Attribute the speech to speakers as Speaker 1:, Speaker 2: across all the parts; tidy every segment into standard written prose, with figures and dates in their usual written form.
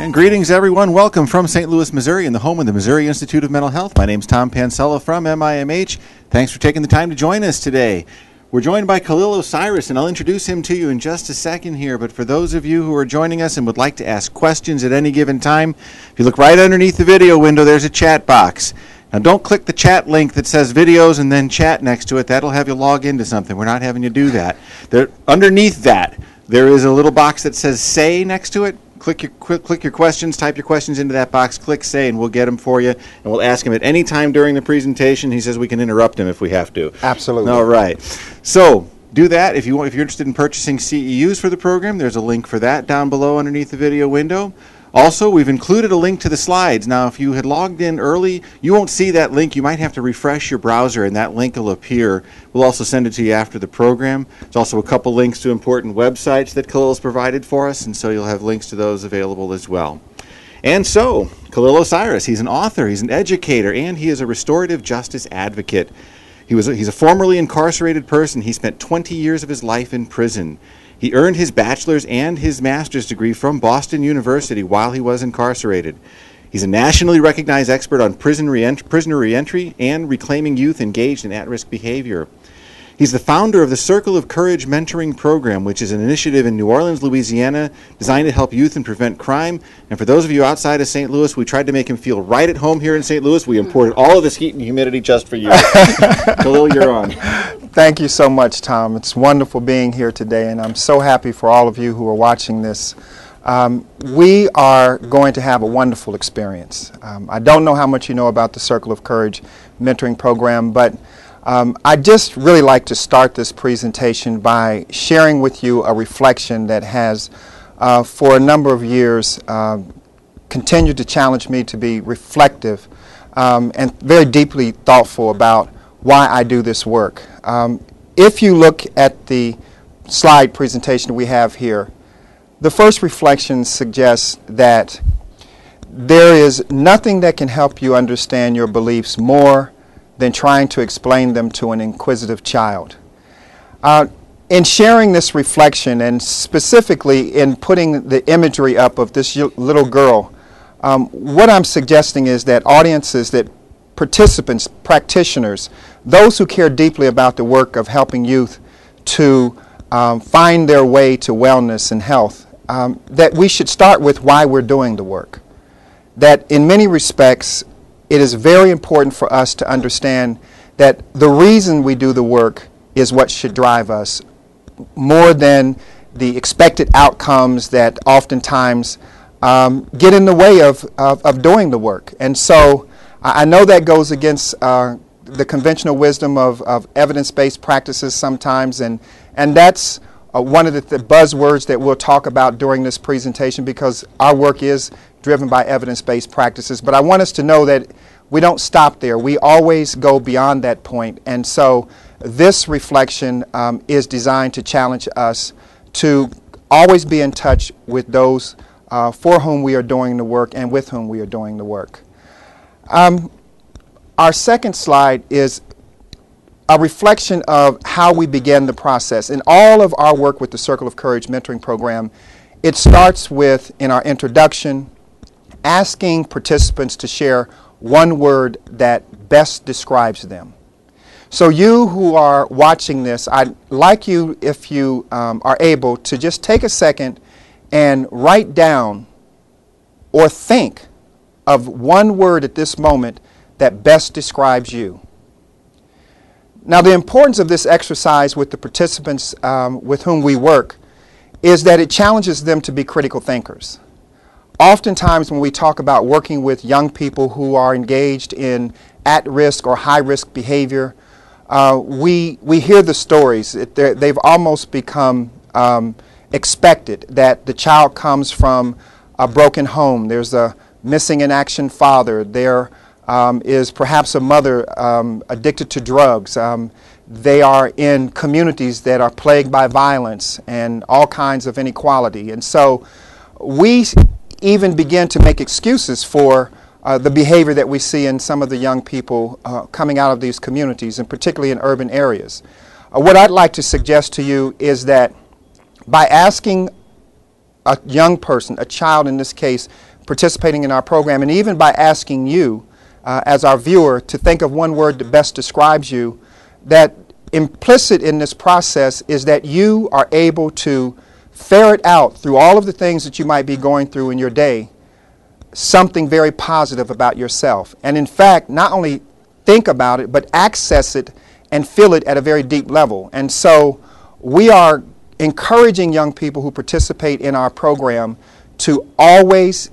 Speaker 1: And greetings, everyone. Welcome from St. Louis, Missouri, in the home of the Missouri Institute of Mental Health. My name's Tom Pansella from MIMH. Thanks for taking the time to join us today. We're joined by Khalil Osiris, and I'll introduce him to you in just a second here. But for those of you who are joining us and would like to ask questions at any given time, if you look right underneath the video window, there's a chat box. Now, don't click the chat link that says videos and then chat next to it. That'll have you log into something. We're not having you do that. Underneath that, there is a little box that says say next to it. Click your questions, type your questions into that box, click say, and we'll get them for you. And we'll ask him at any time during the presentation. He says we can interrupt him if we have to.
Speaker 2: Absolutely.
Speaker 1: All right. So do that. If you're interested in purchasing CEUs for the program, there's a link for that down below underneath the video window. Also, we've included a link to the slides. Now, if you had logged in early, you won't see that link. You might have to refresh your browser, and that link will appear. We'll also send it to you after the program. There's also a couple links to important websites that Khalil's provided for us, and so you'll have links to those available as well. And so, Khalil Osiris, he's an author, he's an educator, and he is a restorative justice advocate. He's a formerly incarcerated person. He spent 20 years of his life in prison. He earned his bachelor's and his master's degree from Boston University while he was incarcerated. He's a nationally recognized expert on prisoner reentry and reclaiming youth engaged in at-risk behavior. He's the founder of the Circle of Courage Mentoring Program, which is an initiative in New Orleans, Louisiana, designed to help youth and prevent crime. And for those of you outside of St. Louis, we tried to make him feel right at home here in St. Louis. We imported all of this heat and humidity just for you. Khalil, you're on.
Speaker 2: Thank you so much, Tom. It's wonderful being here today, and I'm so happy for all of you who are watching this. We are going to have a wonderful experience. I don't know how much you know about the Circle of Courage Mentoring Program, but I'd just really like to start this presentation by sharing with you a reflection that has, for a number of years, continued to challenge me to be reflective and very deeply thoughtful about why I do this work. If you look at the slide presentation we have here, the first reflection suggests that there is nothing that can help you understand your beliefs more than trying to explain them to an inquisitive child. In sharing this reflection, and specifically in putting the imagery up of this little girl, what I'm suggesting is that audiences, that participants, practitioners, those who care deeply about the work of helping youth to find their way to wellness and health, that we should start with why we're doing the work. That in many respects, it is very important for us to understand that the reason we do the work is what should drive us, more than the expected outcomes that oftentimes get in the way of doing the work. And so I know that goes against the conventional wisdom of evidence-based practices sometimes, and that's one of the buzzwords that we'll talk about during this presentation, because our work is driven by evidence-based practices. But I want us to know that we don't stop there. We always go beyond that point. And so this reflection is designed to challenge us to always be in touch with those for whom we are doing the work and with whom we are doing the work. Our second slide is a reflection of how we began the process. In all of our work with the Circle of Courage Mentoring Program, it starts with, in our introduction, asking participants to share one word that best describes them. So you who are watching this, I'd like you, if you are able, to just take a second and write down or think of one word at this moment that best describes you. Now, the importance of this exercise with the participants with whom we work is that it challenges them to be critical thinkers. Oftentimes when we talk about working with young people who are engaged in at-risk or high-risk behavior, we hear the stories. They've almost become expected, that the child comes from a broken home. There's a missing in action father. There is perhaps a mother addicted to drugs. They are in communities that are plagued by violence and all kinds of inequality. And so we even begin to make excuses for the behavior that we see in some of the young people coming out of these communities, and particularly in urban areas. What I'd like to suggest to you is that by asking a young person, a child in this case, participating in our program, and even by asking you, as our viewer, to think of one word that best describes you, that implicit in this process is that you are able to ferret out through all of the things that you might be going through in your day something very positive about yourself. And in fact, not only think about it, but access it and feel it at a very deep level. And so we are encouraging young people who participate in our program to always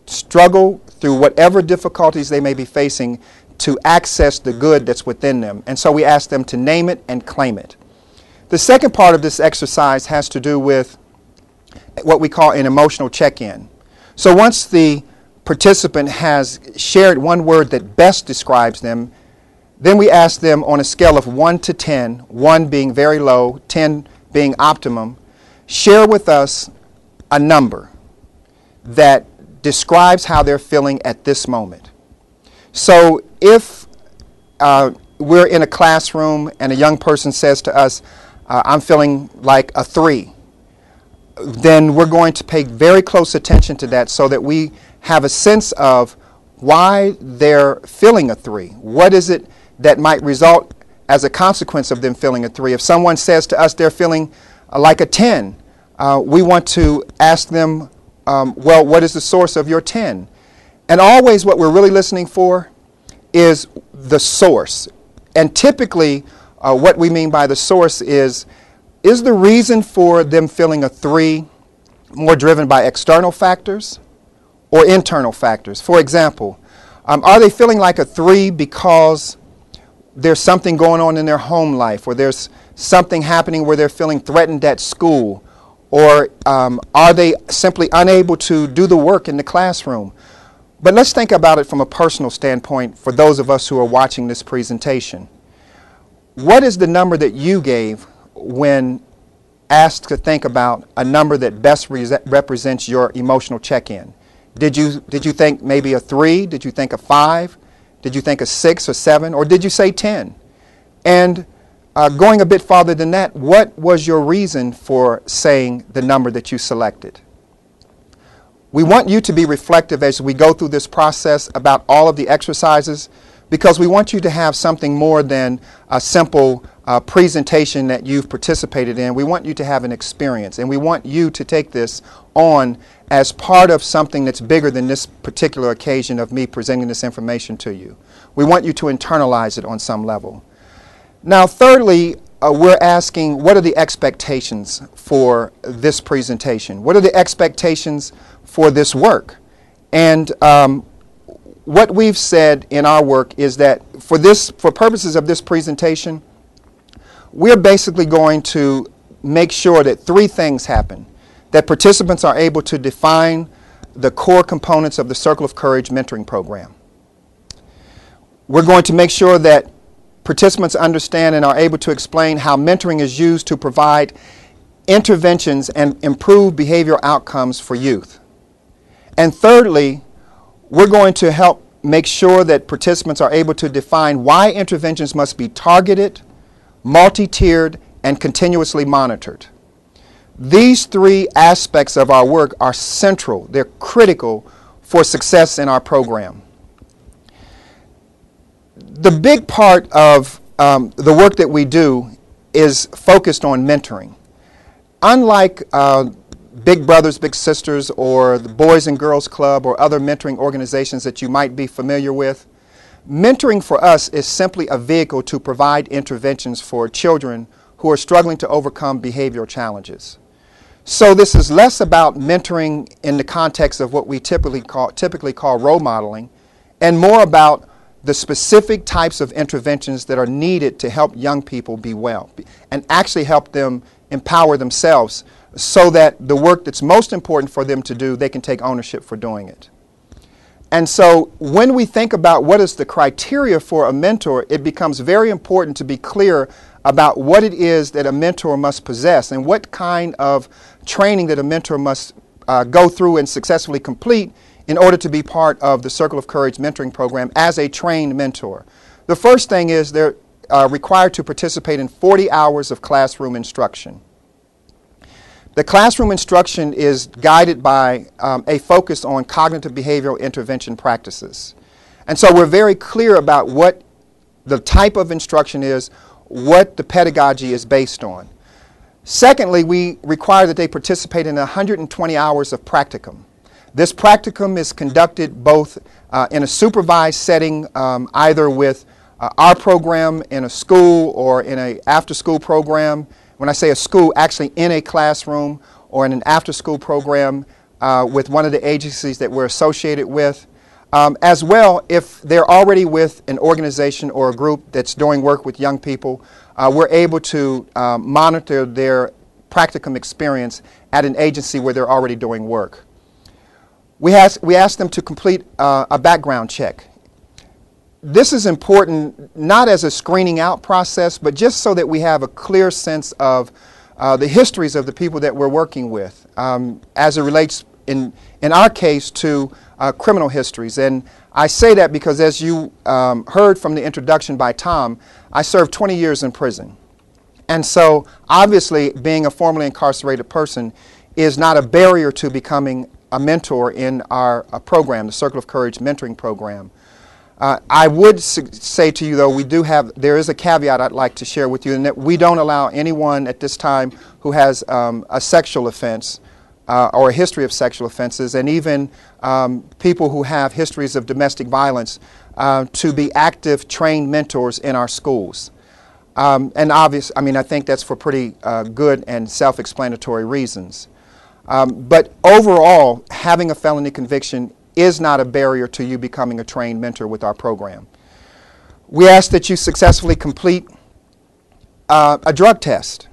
Speaker 2: struggle through whatever difficulties they may be facing to access the good that's within them. And so we ask them to name it and claim it. The second part of this exercise has to do with what we call an emotional check-in. So once the participant has shared one word that best describes them, then we ask them on a scale of 1 to 10, 1 being very low, 10 being optimum, share with us a number that describes how they're feeling at this moment. So if we're in a classroom and a young person says to us, I'm feeling like a 3, then we're going to pay very close attention to that so that we have a sense of why they're feeling a 3. What is it that might result as a consequence of them feeling a 3? If someone says to us they're feeling like a 10, we want to ask them, well, what is the source of your 10? And always what we're really listening for is the source. And typically what we mean by the source is the reason for them feeling a 3 more driven by external factors or internal factors? For example, are they feeling like a 3 because there's something going on in their home life, or there's something happening where they're feeling threatened at school, or are they simply unable to do the work in the classroom? But let's think about it from a personal standpoint for those of us who are watching this presentation. What is the number that you gave when asked to think about a number that best represents your emotional check-in? Did you think maybe a 3? Did you think a 5? Did you think a 6 or 7? Or did you say 10? And going a bit farther than that, what was your reason for saying the number that you selected? We want you to be reflective as we go through this process about all of the exercises, because we want you to have something more than a simple presentation that you've participated in. We want you to have an experience, and we want you to take this on as part of something that's bigger than this particular occasion of me presenting this information to you. We want you to internalize it on some level. Now, thirdly, we're asking, what are the expectations for this presentation? What are the expectations for this work? And what we've said in our work is that for purposes of this presentation, we're basically going to make sure that 3 things happen. That participants are able to define the core components of the Circle of Courage mentoring program. We're going to make sure that participants understand and are able to explain how mentoring is used to provide interventions and improve behavioral outcomes for youth. And thirdly, we're going to help make sure that participants are able to define why interventions must be targeted, multi-tiered, and continuously monitored. These 3 aspects of our work are central. They're critical for success in our program. The big part of the work that we do is focused on mentoring. Unlike Big Brothers, Big Sisters, or the Boys and Girls Club, or other mentoring organizations that you might be familiar with, mentoring for us is simply a vehicle to provide interventions for children who are struggling to overcome behavioral challenges. So this is less about mentoring in the context of what we typically call role modeling, and more about the specific types of interventions that are needed to help young people be well and actually help them empower themselves so that the work that's most important for them to do, they can take ownership for doing it. And so when we think about what is the criteria for a mentor, it becomes very important to be clear about what it is that a mentor must possess and what kind of training that a mentor must go through and successfully complete in order to be part of the Circle of Courage mentoring program as a trained mentor. The first thing is they're required to participate in 40 hours of classroom instruction. The classroom instruction is guided by a focus on cognitive behavioral intervention practices. And so we're very clear about what the type of instruction is, what the pedagogy is based on. Secondly, we require that they participate in 120 hours of practicum. This practicum is conducted both in a supervised setting, either with our program in a school or in an after-school program. When I say a school, actually in a classroom or in an after-school program with one of the agencies that we're associated with. As well, if they're already with an organization or a group that's doing work with young people, we're able to monitor their practicum experience at an agency where they're already doing work. We ask them to complete a background check. This is important not as a screening out process, but just so that we have a clear sense of the histories of the people that we're working with as it relates, in our case, to criminal histories. And I say that because, as you heard from the introduction by Tom, I served 20 years in prison. And so obviously being a formerly incarcerated person is not a barrier to becoming a mentor in our program, the Circle of Courage mentoring program. I would say to you, though, there is a caveat I'd like to share with you, in that we don't allow anyone at this time who has a sexual offense or a history of sexual offenses, and even people who have histories of domestic violence, to be active, trained mentors in our schools. And I think that's for pretty good and self-explanatory reasons. But overall, having a felony conviction is not a barrier to you becoming a trained mentor with our program. We ask that you successfully complete a drug test.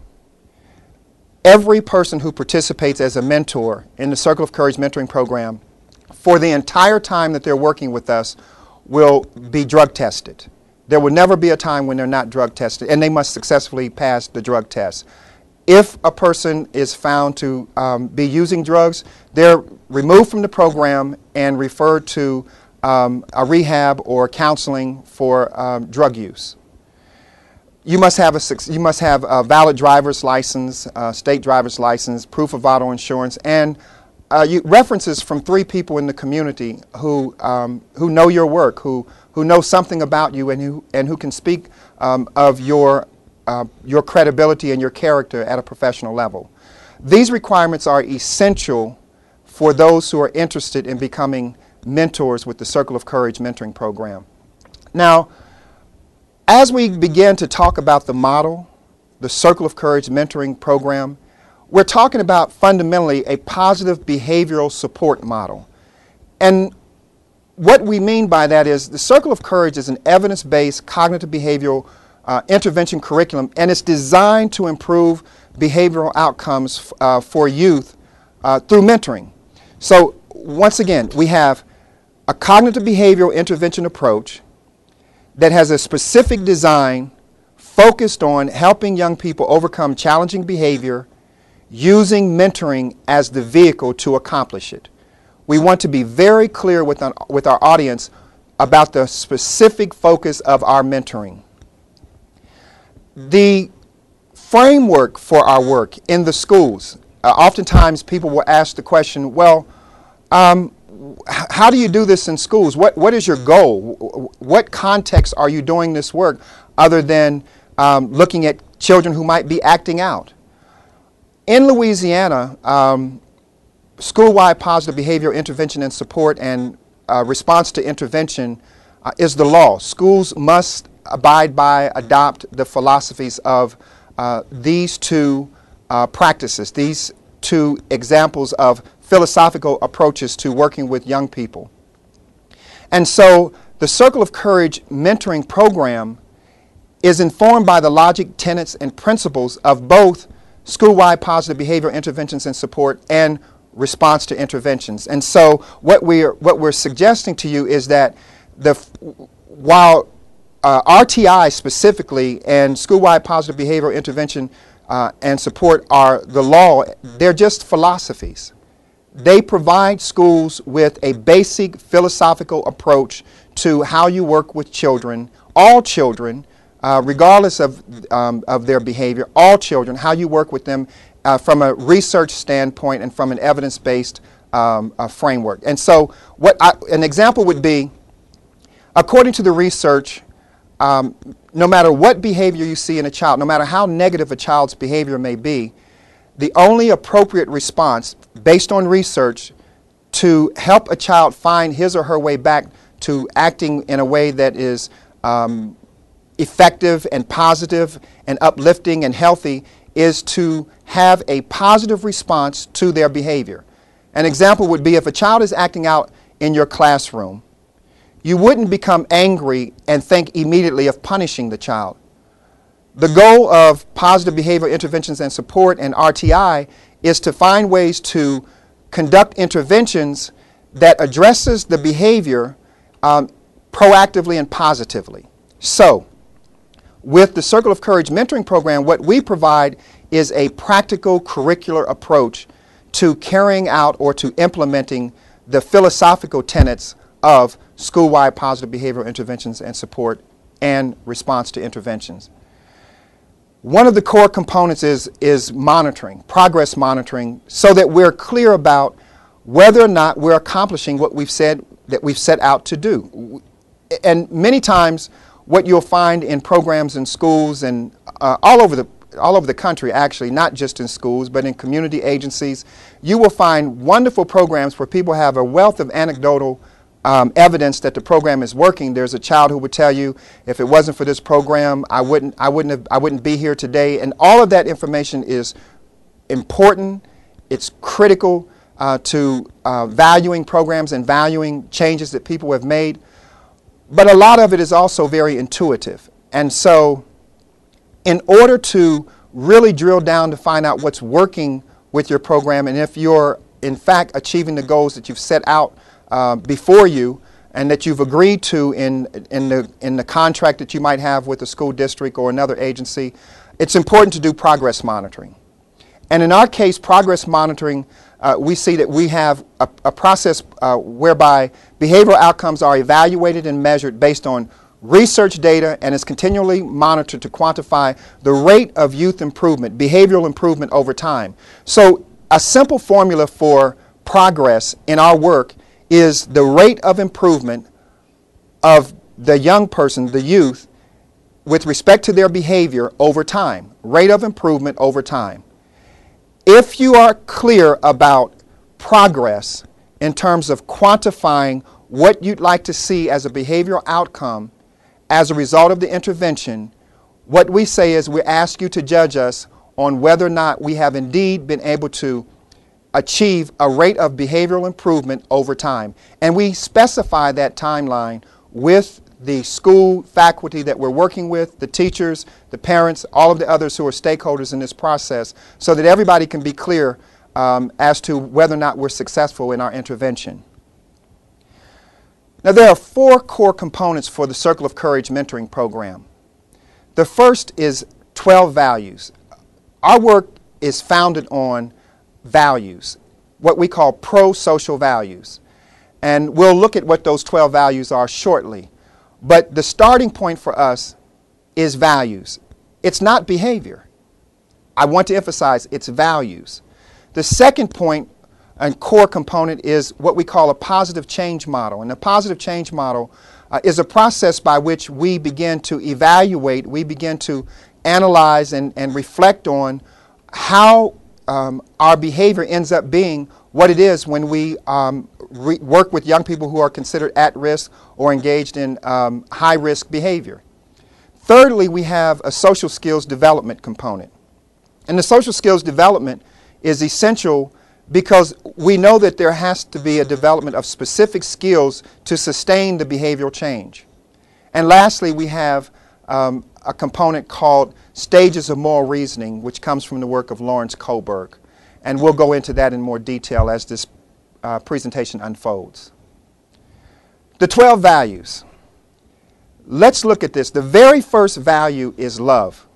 Speaker 2: Every person who participates as a mentor in the Circle of Courage mentoring program, for the entire time that they're working with us, will be drug tested. There will never be a time when they're not drug tested, and they must successfully pass the drug test. If a person is found to be using drugs, they're removed from the program and referred to a rehab or counseling for drug use. You must have a valid driver's license, state driver's license, proof of auto insurance, and references from 3 people in the community who know your work, who know something about you, and who can speak of your credibility and your character at a professional level. These requirements are essential for those who are interested in becoming mentors with the Circle of Courage mentoring program. Now, as we begin to talk about the model, the Circle of Courage mentoring program, we're talking about fundamentally a positive behavioral support model. And what we mean by that is the Circle of Courage is an evidence-based cognitive behavioral intervention curriculum, and it's designed to improve behavioral outcomes for youth through mentoring. So once again, we have a cognitive behavioral intervention approach that has a specific design focused on helping young people overcome challenging behavior using mentoring as the vehicle to accomplish it. We want to be very clear with our audience about the specific focus of our mentoring. The framework for our work in the schools, oftentimes people will ask the question, well, how do you do this in schools? What is your goal? What context are you doing this work other than looking at children who might be acting out? In Louisiana, school-wide positive behavior intervention and support and response to intervention is the law. Schools must abide by, adopt the philosophies of these 2 practices, these 2 examples of philosophical approaches to working with young people. And so the Circle of Courage mentoring program is informed by the logic, tenets, and principles of both school-wide positive behavior interventions and support and response to interventions. And so what we're suggesting to you is that while RTI specifically and school-wide positive behavioral intervention and support are the law, they're just philosophies. They provide schools with a basic philosophical approach to how you work with children, all children, regardless of their behavior, all children, how you work with them from a research standpoint and from an evidence-based framework. And so an example would be, according to the research, no matter what behavior you see in a child, no matter how negative a child's behavior may be, the only appropriate response, based on research, to help a child find his or her way back to acting in a way that is effective and positive and uplifting and healthy is to have a positive response to their behavior. An example would be if a child is acting out in your classroom, you wouldn't become angry and think immediately of punishing the child. The goal of positive behavior interventions and support and RTI is to find ways to conduct interventions that addresses the behavior proactively and positively. So, with the Circle of Courage mentoring program, what we provide is a practical curricular approach to carrying out or to implementing the philosophical tenets of school-wide positive behavioral interventions and support and response to interventions. One of the core components is monitoring, progress monitoring, so that we're clear about whether or not we're accomplishing what we've said that we've set out to do. And many times what you'll find in programs in schools and all over the country, actually, not just in schools, but in community agencies, you will find wonderful programs where people have a wealth of anecdotal evidence that the program is working. There's a child who would tell you, if it wasn't for this program, I wouldn't be here today. And all of that information is important. It's critical to valuing programs and valuing changes that people have made. But a lot of it is also very intuitive. And so, in order to really drill down to find out what's working with your program and if you're in fact achieving the goals that you've set out before you and that you've agreed to in the contract that you might have with a school district or another agency, it's important to do progress monitoring. And in our case, progress monitoring, we see that we have a process whereby behavioral outcomes are evaluated and measured based on research data and is continually monitored to quantify the rate of youth improvement, behavioral improvement over time. So a simple formula for progress in our work is the rate of improvement of the young person, the youth, with respect to their behavior over time. Rate of improvement over time. If you are clear about progress in terms of quantifying what you'd like to see as a behavioral outcome as a result of the intervention, what we say is we ask you to judge us on whether or not we have indeed been able to achieve a rate of behavioral improvement over time. And we specify that timeline with the school faculty that we're working with, the teachers, the parents, all of the others who are stakeholders in this process, so that everybody can be clear as to whether or not we're successful in our intervention. Now, there are 4 core components for the Circle of Courage mentoring program. The first is 12 values. Our work is founded on values, what we call pro-social values. And we'll look at what those 12 values are shortly. But the starting point for us is values. It's not behavior. I want to emphasize it's values. The second point and core component is what we call a positive change model. And the positive change model is a process by which we begin to evaluate, we begin to analyze and reflect on how our behavior ends up being what it is when we work with young people who are considered at risk or engaged in high-risk behavior. Thirdly, we have a social skills development component. And the social skills development is essential because we know that there has to be a development of specific skills to sustain the behavioral change. And lastly, we have a component called stages of moral reasoning, which comes from the work of Lawrence Kohlberg. And we'll go into that in more detail as this presentation unfolds. The 12 values. Let's look at this. The very first value is love.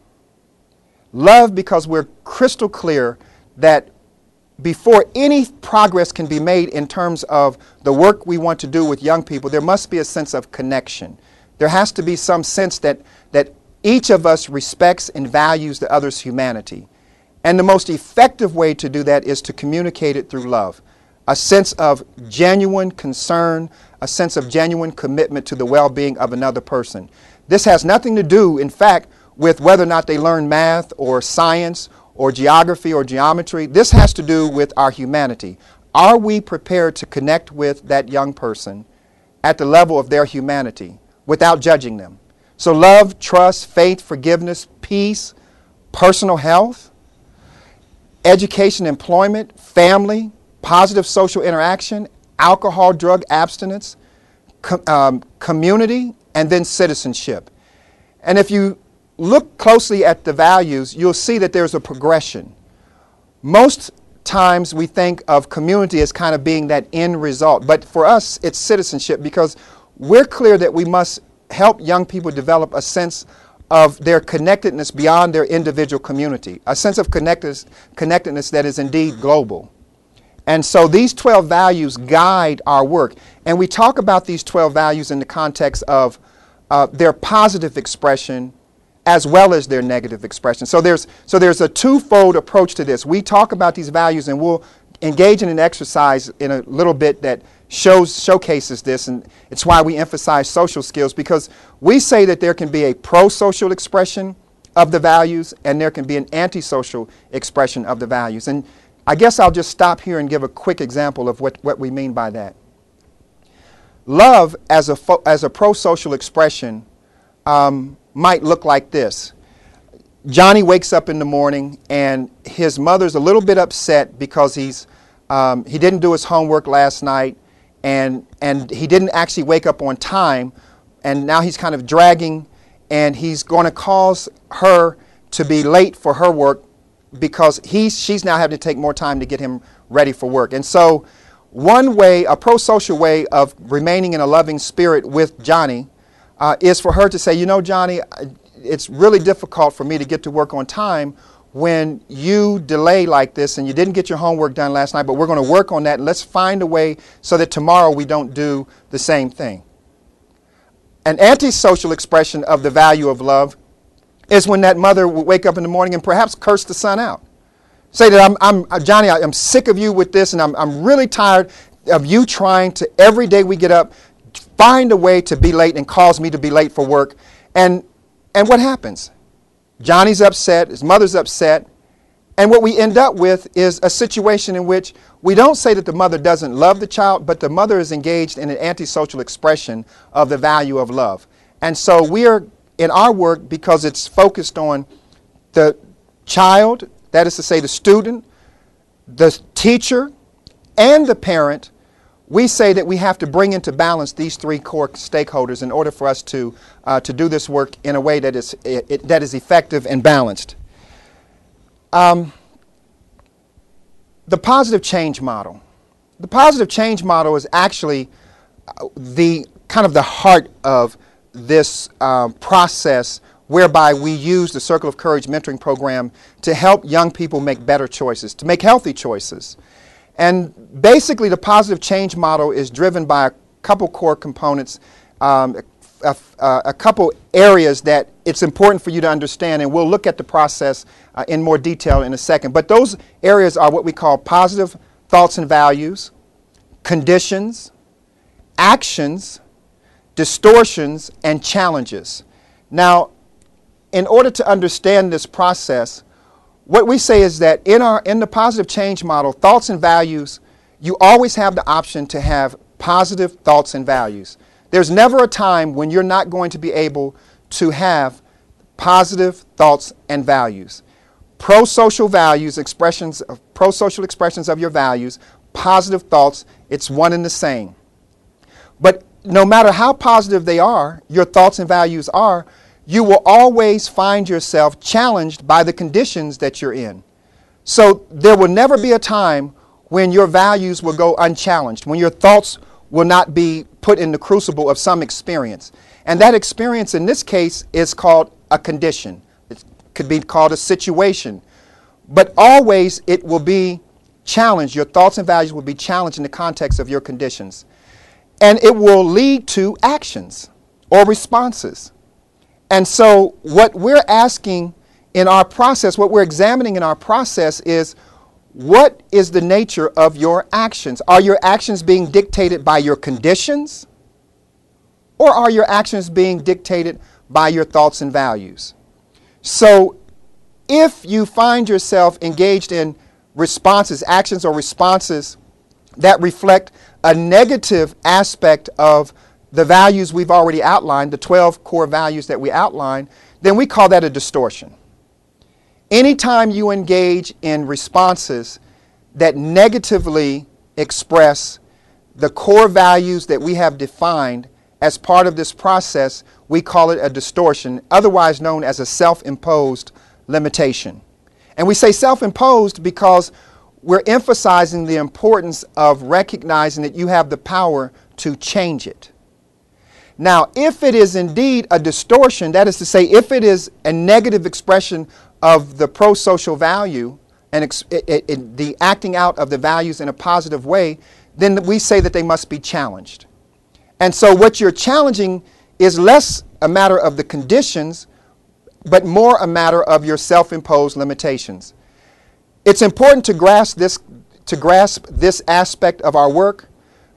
Speaker 2: Love because we're crystal clear that before any progress can be made in terms of the work we want to do with young people, there must be a sense of connection. There has to be some sense that each of us respects and values the other's humanity. And the most effective way to do that is to communicate it through love. A sense of genuine concern, a sense of genuine commitment to the well-being of another person. This has nothing to do, in fact, with whether or not they learn math or science or geography or geometry. This has to do with our humanity. Are we prepared to connect with that young person at the level of their humanity without judging them? So love, trust, faith, forgiveness, peace, personal health, education, employment, family, positive social interaction, alcohol, drug abstinence, community, and then citizenship. And if you look closely at the values, you'll see that there's a progression. Most times we think of community as kind of being that end result, but for us it's citizenship, because we're clear that we must help young people develop a sense of their connectedness beyond their individual community, a sense of connectedness that is indeed global. And so these 12 values guide our work. And we talk about these 12 values in the context of their positive expression as well as their negative expression. So there's a twofold approach to this. We talk about these values, and we'll engage in an exercise in a little bit that showcases this, and it's why we emphasize social skills, because we say that there can be a pro-social expression of the values and there can be an antisocial expression of the values. And I guess I'll just stop here and give a quick example of what we mean by that. Love as a pro-social expression might look like this. Johnny wakes up in the morning and his mother's a little bit upset because he didn't do his homework last night, and he didn't actually wake up on time, and now he's kind of dragging, and he's going to cause her to be late for her work because she's now having to take more time to get him ready for work. And so one way, a pro-social way of remaining in a loving spirit with Johnny is for her to say, you know, Johnny, it's really difficult for me to get to work on time when you delay like this and you didn't get your homework done last night, but we're going to work on that, and let's find a way so that tomorrow we don't do the same thing. An antisocial expression of the value of love is when that mother would wake up in the morning and perhaps curse the son out. Say that, Johnny, I'm sick of you with this, and I'm really tired of you trying to, every day we get up, find a way to be late and cause me to be late for work. And what happens? Johnny's upset, his mother's upset, and what we end up with is a situation in which we don't say that the mother doesn't love the child, but the mother is engaged in an antisocial expression of the value of love. And so we are, in our work, because it's focused on the child, that is to say the student, the teacher, and the parent, we say that we have to bring into balance these three core stakeholders in order for us to do this work in a way that is effective and balanced. The positive change model. The positive change model is actually the kind of the heart of this process whereby we use the Circle of Courage mentoring program to help young people make better choices, to make healthy choices. And basically the positive change model is driven by a couple core components, a couple areas that it's important for you to understand, and we'll look at the process in more detail in a second. But those areas are what we call positive thoughts and values, conditions, actions, distortions, and challenges. Now, in order to understand this process, what we say is that in the positive change model, thoughts and values, you always have the option to have positive thoughts and values. There's never a time when you're not going to be able to have positive thoughts and values. Pro-social values, pro-social expressions of your values, positive thoughts, it's one and the same. But no matter how positive they are, your thoughts and values are, you will always find yourself challenged by the conditions that you're in. So there will never be a time when your values will go unchallenged, when your thoughts will not be put in the crucible of some experience. And that experience in this case is called a condition. It could be called a situation. But always it will be challenged. Your thoughts and values will be challenged in the context of your conditions. And it will lead to actions or responses. And so what we're asking in our process, what we're examining in our process is, what is the nature of your actions? Are your actions being dictated by your conditions, or are your actions being dictated by your thoughts and values? So if you find yourself engaged in responses, actions or responses that reflect a negative aspect of the values we've already outlined, the 12 core values that we outlined, then we call that a distortion. Anytime you engage in responses that negatively express the core values that we have defined as part of this process, we call it a distortion, otherwise known as a self-imposed limitation. And we say self-imposed because we're emphasizing the importance of recognizing that you have the power to change it. Now, if it is indeed a distortion, that is to say, if it is a negative expression of the pro-social value and the acting out of the values in a positive way, then we say that they must be challenged. And so what you're challenging is less a matter of the conditions, but more a matter of your self-imposed limitations. It's important to grasp this aspect of our work,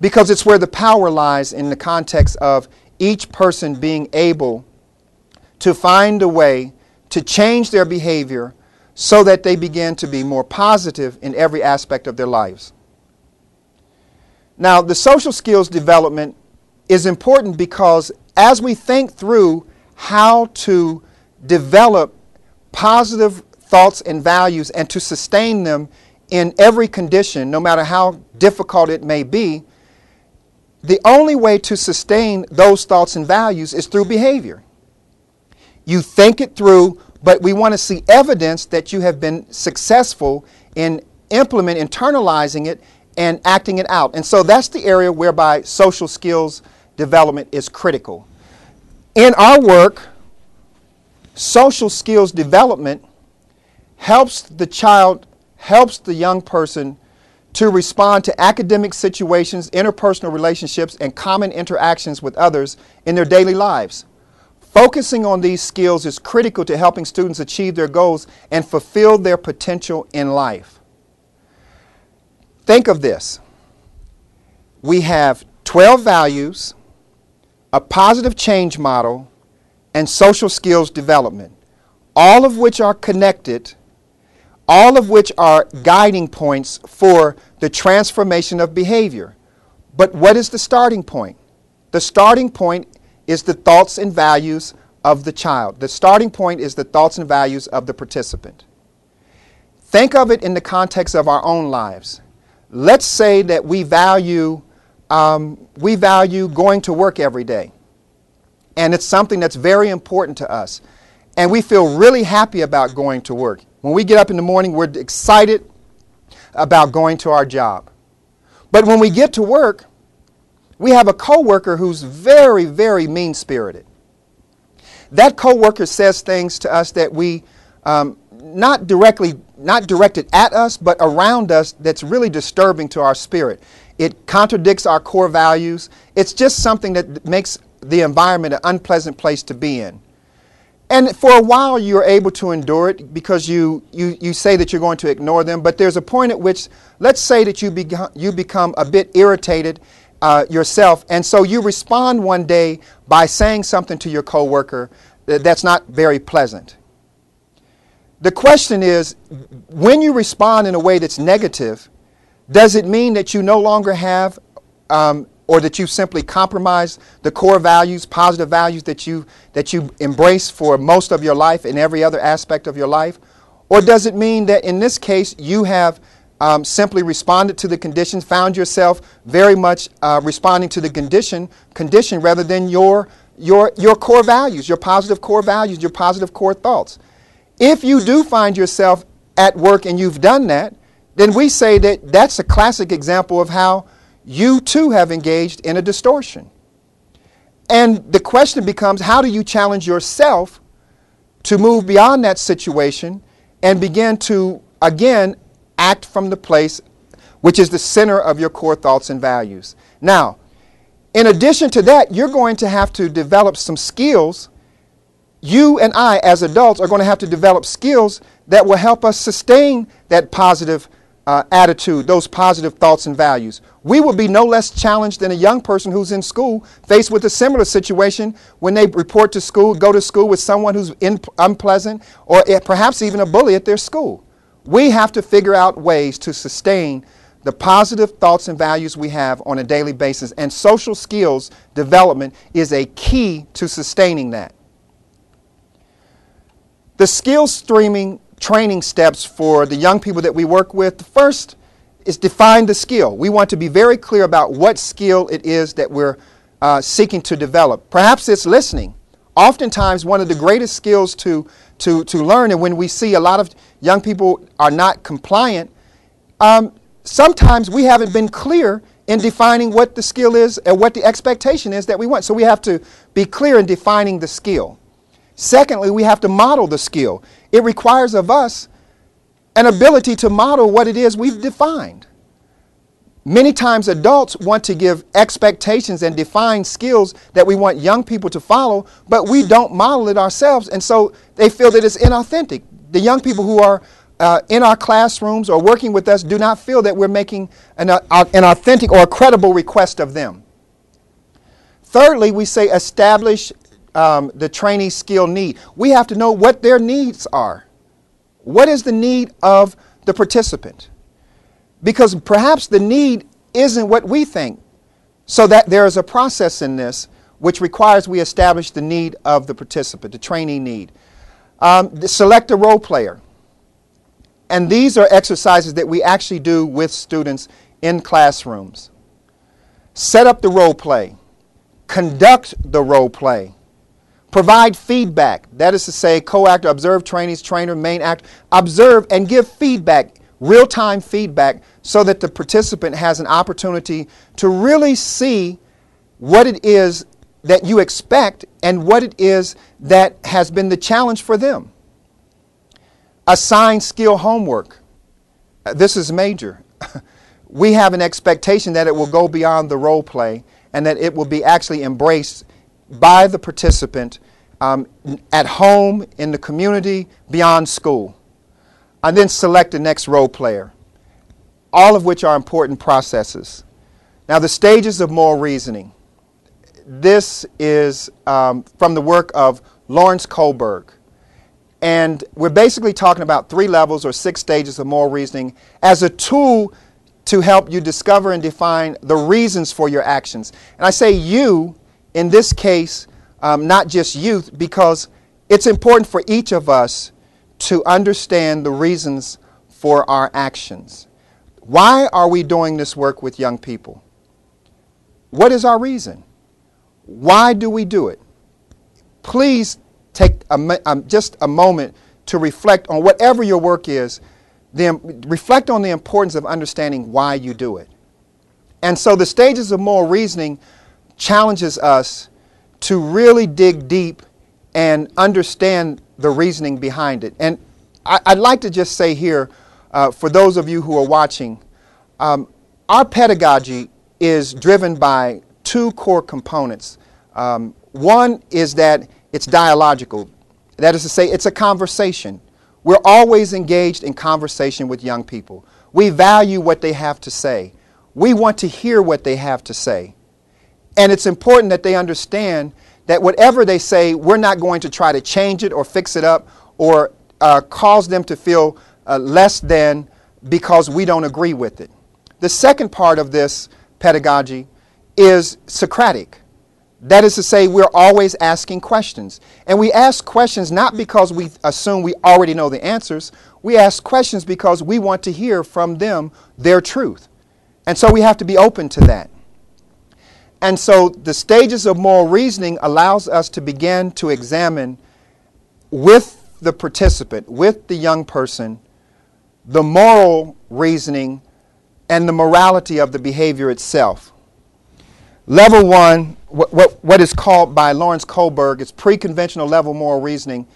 Speaker 2: because it's where the power lies in the context of each person being able to find a way to change their behavior so that they begin to be more positive in every aspect of their lives. Now, the social skills development is important because as we think through how to develop positive thoughts and values and to sustain them in every condition, no matter how difficult it may be, the only way to sustain those thoughts and values is through behavior. You think it through, but we want to see evidence that you have been successful in internalizing it and acting it out. And so that's the area whereby social skills development is critical. In our work, social skills development helps the young person to respond to academic situations, interpersonal relationships, and common interactions with others in their daily lives. Focusing on these skills is critical to helping students achieve their goals and fulfill their potential in life. Think of this. We have 12 values, a positive change model, and social skills development, all of which are connected, all of which are guiding points for the transformation of behavior. But what is the starting point? The starting point is the thoughts and values of the child. The starting point is the thoughts and values of the participant. Think of it in the context of our own lives. Let's say that we value going to work every day. And it's something that's very important to us. And we feel really happy about going to work. When we get up in the morning, we're excited about going to our job. But when we get to work, we have a coworker who's very, very mean-spirited. That coworker says things to us that we, not directed at us, but around us, that's really disturbing to our spirit. It contradicts our core values. It's just something that makes the environment an unpleasant place to be in. And for a while you're able to endure it because you say that you're going to ignore them, but there's a point at which, let's say that you become a bit irritated yourself, and so you respond one day by saying something to your coworker that's not very pleasant. The question is, when you respond in a way that's negative, does it mean that you no longer have or that you simply compromise the core values, positive values that you embrace for most of your life in every other aspect of your life? Or does it mean that in this case you have simply responded to the conditions, found yourself very much responding to the condition rather than your core values, your positive core values, your positive core thoughts? If you do find yourself at work and you've done that, then we say that that's a classic example of how you too have engaged in a distortion. And the question becomes, how do you challenge yourself to move beyond that situation and begin to, again, act from the place which is the center of your core thoughts and values? Now, in addition to that, you're going to have to develop some skills you and I, as adults, are going to have to develop skills that will help us sustain that positive attitude, those positive thoughts and values. We will be no less challenged than a young person who's in school, faced with a similar situation when they report to school, go to school with someone who's unpleasant, or perhaps even a bully at their school. We have to figure out ways to sustain the positive thoughts and values we have on a daily basis, and social skills development is a key to sustaining that. The skill streaming training steps for the young people that we work with, the first is define the skill. We want to be very clear about what skill it is that we're seeking to develop. Perhaps it's listening. Oftentimes one of the greatest skills to learn, and when we see a lot of young people are not compliant, sometimes we haven't been clear in defining what the skill is and what the expectation is that we want. So we have to be clear in defining the skill. Secondly, we have to model the skill. It requires of us an ability to model what it is we've defined. Many times adults want to give expectations and define skills that we want young people to follow, but we don't model it ourselves, and so they feel that it's inauthentic. The young people who are in our classrooms or working with us do not feel that we're making an authentic or a credible request of them. Thirdly, we say establish the trainee's skill need. We have to know what their needs are. What is the need of the participant? Because perhaps the need isn't what we think. So that there is a process in this which requires we establish the need of the participant, the trainee need. Select a role player. And these are exercises that we actually do with students in classrooms. Set up the role play. Conduct the role play. Provide feedback. That is to say, co-actor, observe trainees, trainer, main actor. Observe and give feedback, real-time feedback, so that the participant has an opportunity to really see what it is that you expect and what it is that has been the challenge for them. Assign skill homework. This is major. We have an expectation that it will go beyond the role play and that it will be actually embraced by the participant at home, in the community, beyond school. And then select the next role player, all of which are important processes. Now, the stages of moral reasoning. This is from the work of Lawrence Kohlberg. And we're basically talking about 3 levels or 6 stages of moral reasoning as a tool to help you discover and define the reasons for your actions. And I say you, in this case, not just youth, because it's important for each of us to understand the reasons for our actions. Why are we doing this work with young people? What is our reason? Why do we do it? Please take just a moment to reflect on whatever your work is. Reflect on the importance of understanding why you do it. And so the stages of moral reasoning challenges us to really dig deep and understand the reasoning behind it. And I'd like to just say here, for those of you who are watching, our pedagogy is driven by 2 core components. One is that it's dialogical. That is to say, it's a conversation. We're always engaged in conversation with young people. We value what they have to say. We want to hear what they have to say. And it's important that they understand that whatever they say, we're not going to try to change it or fix it up or cause them to feel less than because we don't agree with it. The second part of this pedagogy is Socratic. That is to say, we're always asking questions. And we ask questions not because we assume we already know the answers. We ask questions because we want to hear from them their truth. And so we have to be open to that. And so the stages of moral reasoning allows us to begin to examine with the participant, with the young person, the moral reasoning and the morality of the behavior itself. Level 1, what is called by Lawrence Kohlberg, is preconventional level moral reasoning,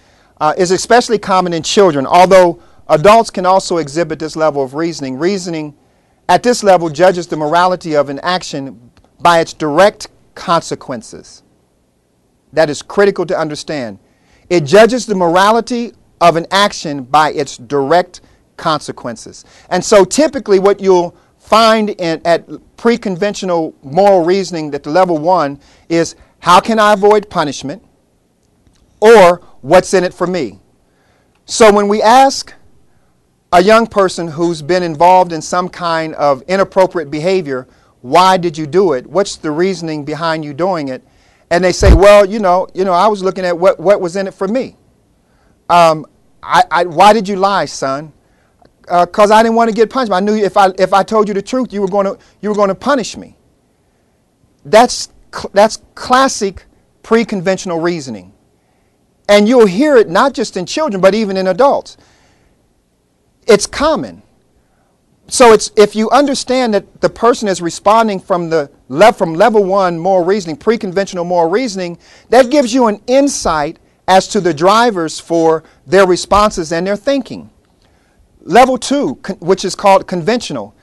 Speaker 2: is especially common in children, although adults can also exhibit this level of reasoning. Reasoning at this level judges the morality of an action by its direct consequences. That is critical to understand. It judges the morality of an action by its direct consequences. And so typically what you'll find at pre-conventional moral reasoning at the level 1 is, how can I avoid punishment? Or, what's in it for me? So when we ask a young person who's been involved in some kind of inappropriate behavior, why did you do it? What's the reasoning behind you doing it? And they say, well, I was looking at what was in it for me. Why did you lie, son? Because I didn't want to get punished. I knew if I told you the truth, you were going to punish me. That's classic pre-conventional reasoning. And you'll hear it not just in children, but even in adults. It's common. So if you understand that the person is responding from level 1 moral reasoning, pre-conventional moral reasoning, that gives you an insight as to the drivers for their responses and their thinking. Level 2, which is called conventional.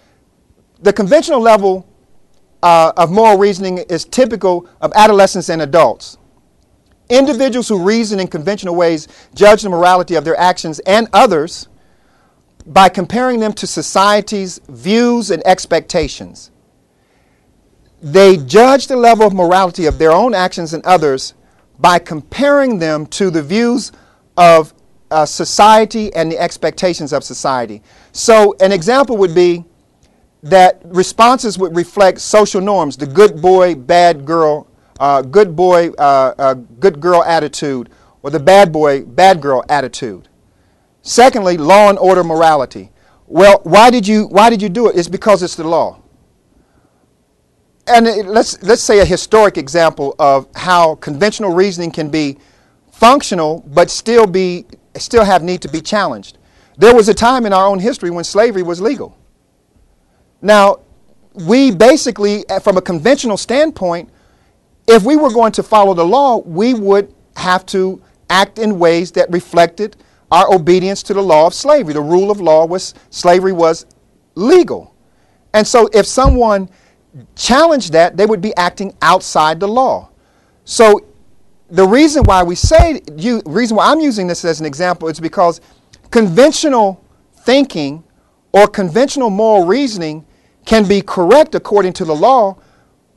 Speaker 2: The conventional level of moral reasoning is typical of adolescents and adults. Individuals who reason in conventional ways judge the morality of their actions and others by comparing them to society's views and expectations. They judge the level of morality of their own actions and others by comparing them to the views of society and the expectations of society. So an example would be that responses would reflect social norms, the good boy, bad girl, good girl attitude, or the bad boy, bad girl attitude. Secondly, law and order morality. Well, why did you do it? It's because it's the law. And let's say a historic example of how conventional reasoning can be functional but still have need to be challenged. There was a time in our own history when slavery was legal. Now, we basically, from a conventional standpoint, if we were going to follow the law, we would have to act in ways that reflected our obedience to the law of slavery. The rule of law was slavery was legal. And so if someone challenged that, they would be acting outside the law. So the reason why reason why I'm using this as an example is because conventional thinking or conventional moral reasoning can be correct according to the law,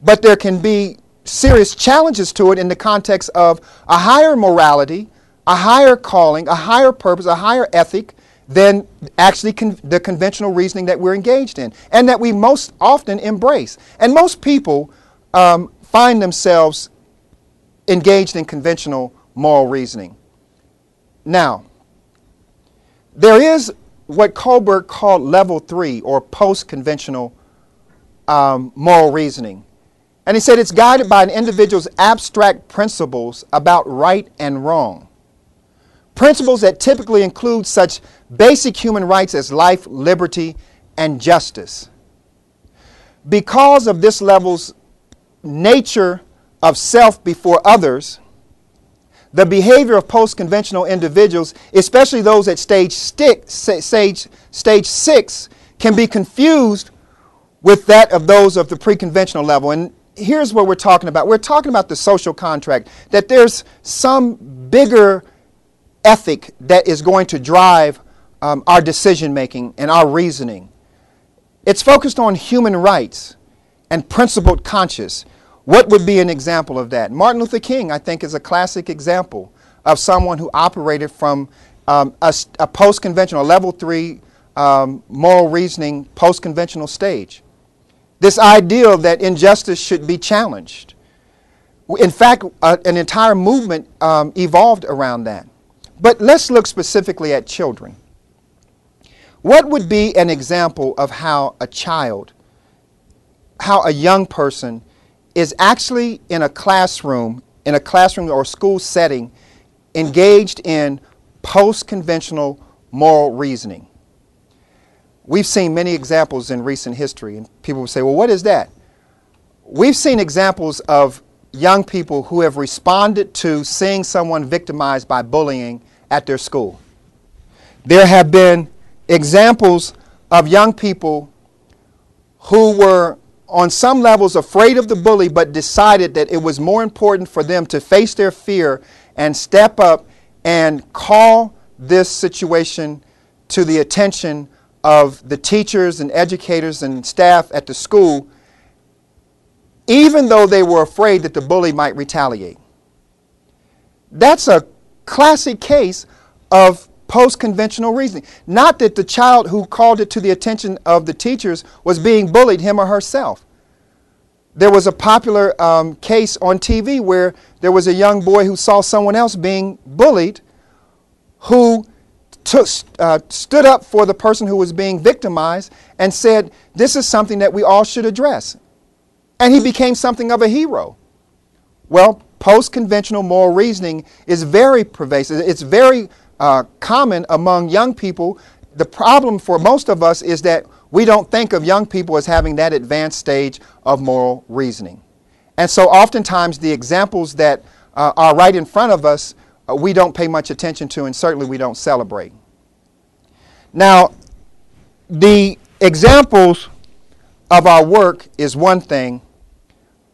Speaker 2: but there can be serious challenges to it in the context of a higher morality, a higher calling, a higher purpose, a higher ethic than actually the conventional reasoning that we're engaged in and that we most often embrace. And most people find themselves engaged in conventional moral reasoning. Now, there is what Kohlberg called level 3 or post-conventional moral reasoning. And he said it's guided by an individual's abstract principles about right and wrong. Principles that typically include such basic human rights as life, liberty, and justice. Because of this level's nature of self before others, the behavior of post-conventional individuals, especially those at stage 6, can be confused with that of those of the pre-conventional level. And here's what we're talking about. We're talking about the social contract, that there's some bigger ethic that is going to drive our decision-making and our reasoning. It's focused on human rights and principled conscience. What would be an example of that? Martin Luther King, I think, is a classic example of someone who operated from a post-conventional, level 3 moral reasoning, post-conventional stage. This ideal that injustice should be challenged. In fact, an entire movement evolved around that. But let's look specifically at children. What would be an example of how a young person is actually in a classroom or school setting engaged in post-conventional moral reasoning? We've seen many examples in recent history, and people will say, well, what is that? We've seen examples of young people who have responded to seeing someone victimized by bullying at their school. There have been examples of young people who were on some levels afraid of the bully, but decided that it was more important for them to face their fear and step up and call this situation to the attention of the teachers and educators and staff at the school, even though they were afraid that the bully might retaliate. That's a classic case of post-conventional reasoning. Not that the child who called it to the attention of the teachers was being bullied, him or herself. There was a popular case on TV where there was a young boy who saw someone else being bullied, who stood up for the person who was being victimized and said, this is something that we all should address. And he became something of a hero. Well, post-conventional moral reasoning is very pervasive. It's very common among young people. The problem for most of us is that we don't think of young people as having that advanced stage of moral reasoning. And so oftentimes the examples that are right in front of us, we don't pay much attention to, and certainly we don't celebrate. Now, the examples of our work is one thing,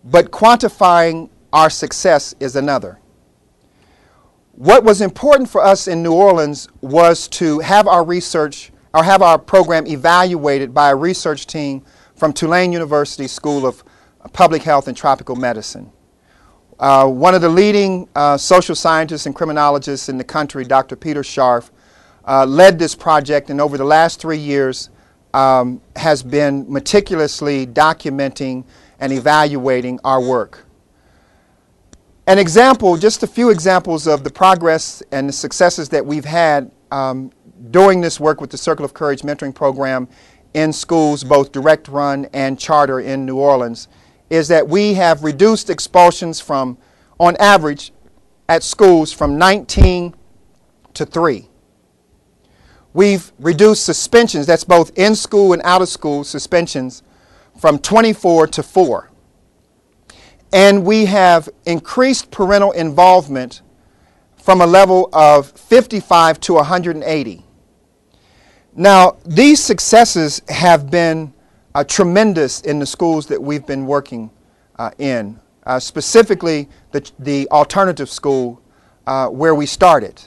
Speaker 2: but quantifying our success is another. What was important for us in New Orleans was to have our research, or have our program evaluated by a research team from Tulane University School of Public Health and Tropical Medicine. One of the leading social scientists and criminologists in the country, Dr. Peter Scharf, led this project, and over the last 3 years has been meticulously documenting and evaluating our work. An example, just a few examples of the progress and the successes that we've had doing this work with the Circle of Courage mentoring program in schools, both direct run and charter in New Orleans, is that we have reduced expulsions from, on average, at schools from 19 to 3. We've reduced suspensions, that's both in school and out of school suspensions, from 24 to 4. And we have increased parental involvement from a level of 55 to 180. Now, these successes have been tremendous in the schools that we've been working in, specifically the alternative school where we started.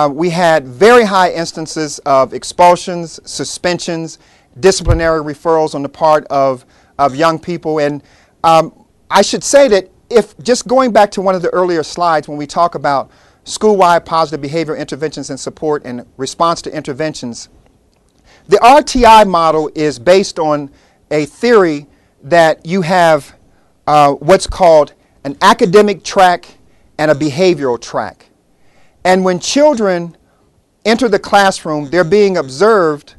Speaker 2: We had very high instances of expulsions, suspensions, disciplinary referrals on the part of young people. And I should say that if just going back to one of the earlier slides when we talk about school-wide positive behavior interventions and support and response to interventions, the RTI model is based on a theory that you have what's called an academic track and a behavioral track. And when children enter the classroom, they're being observed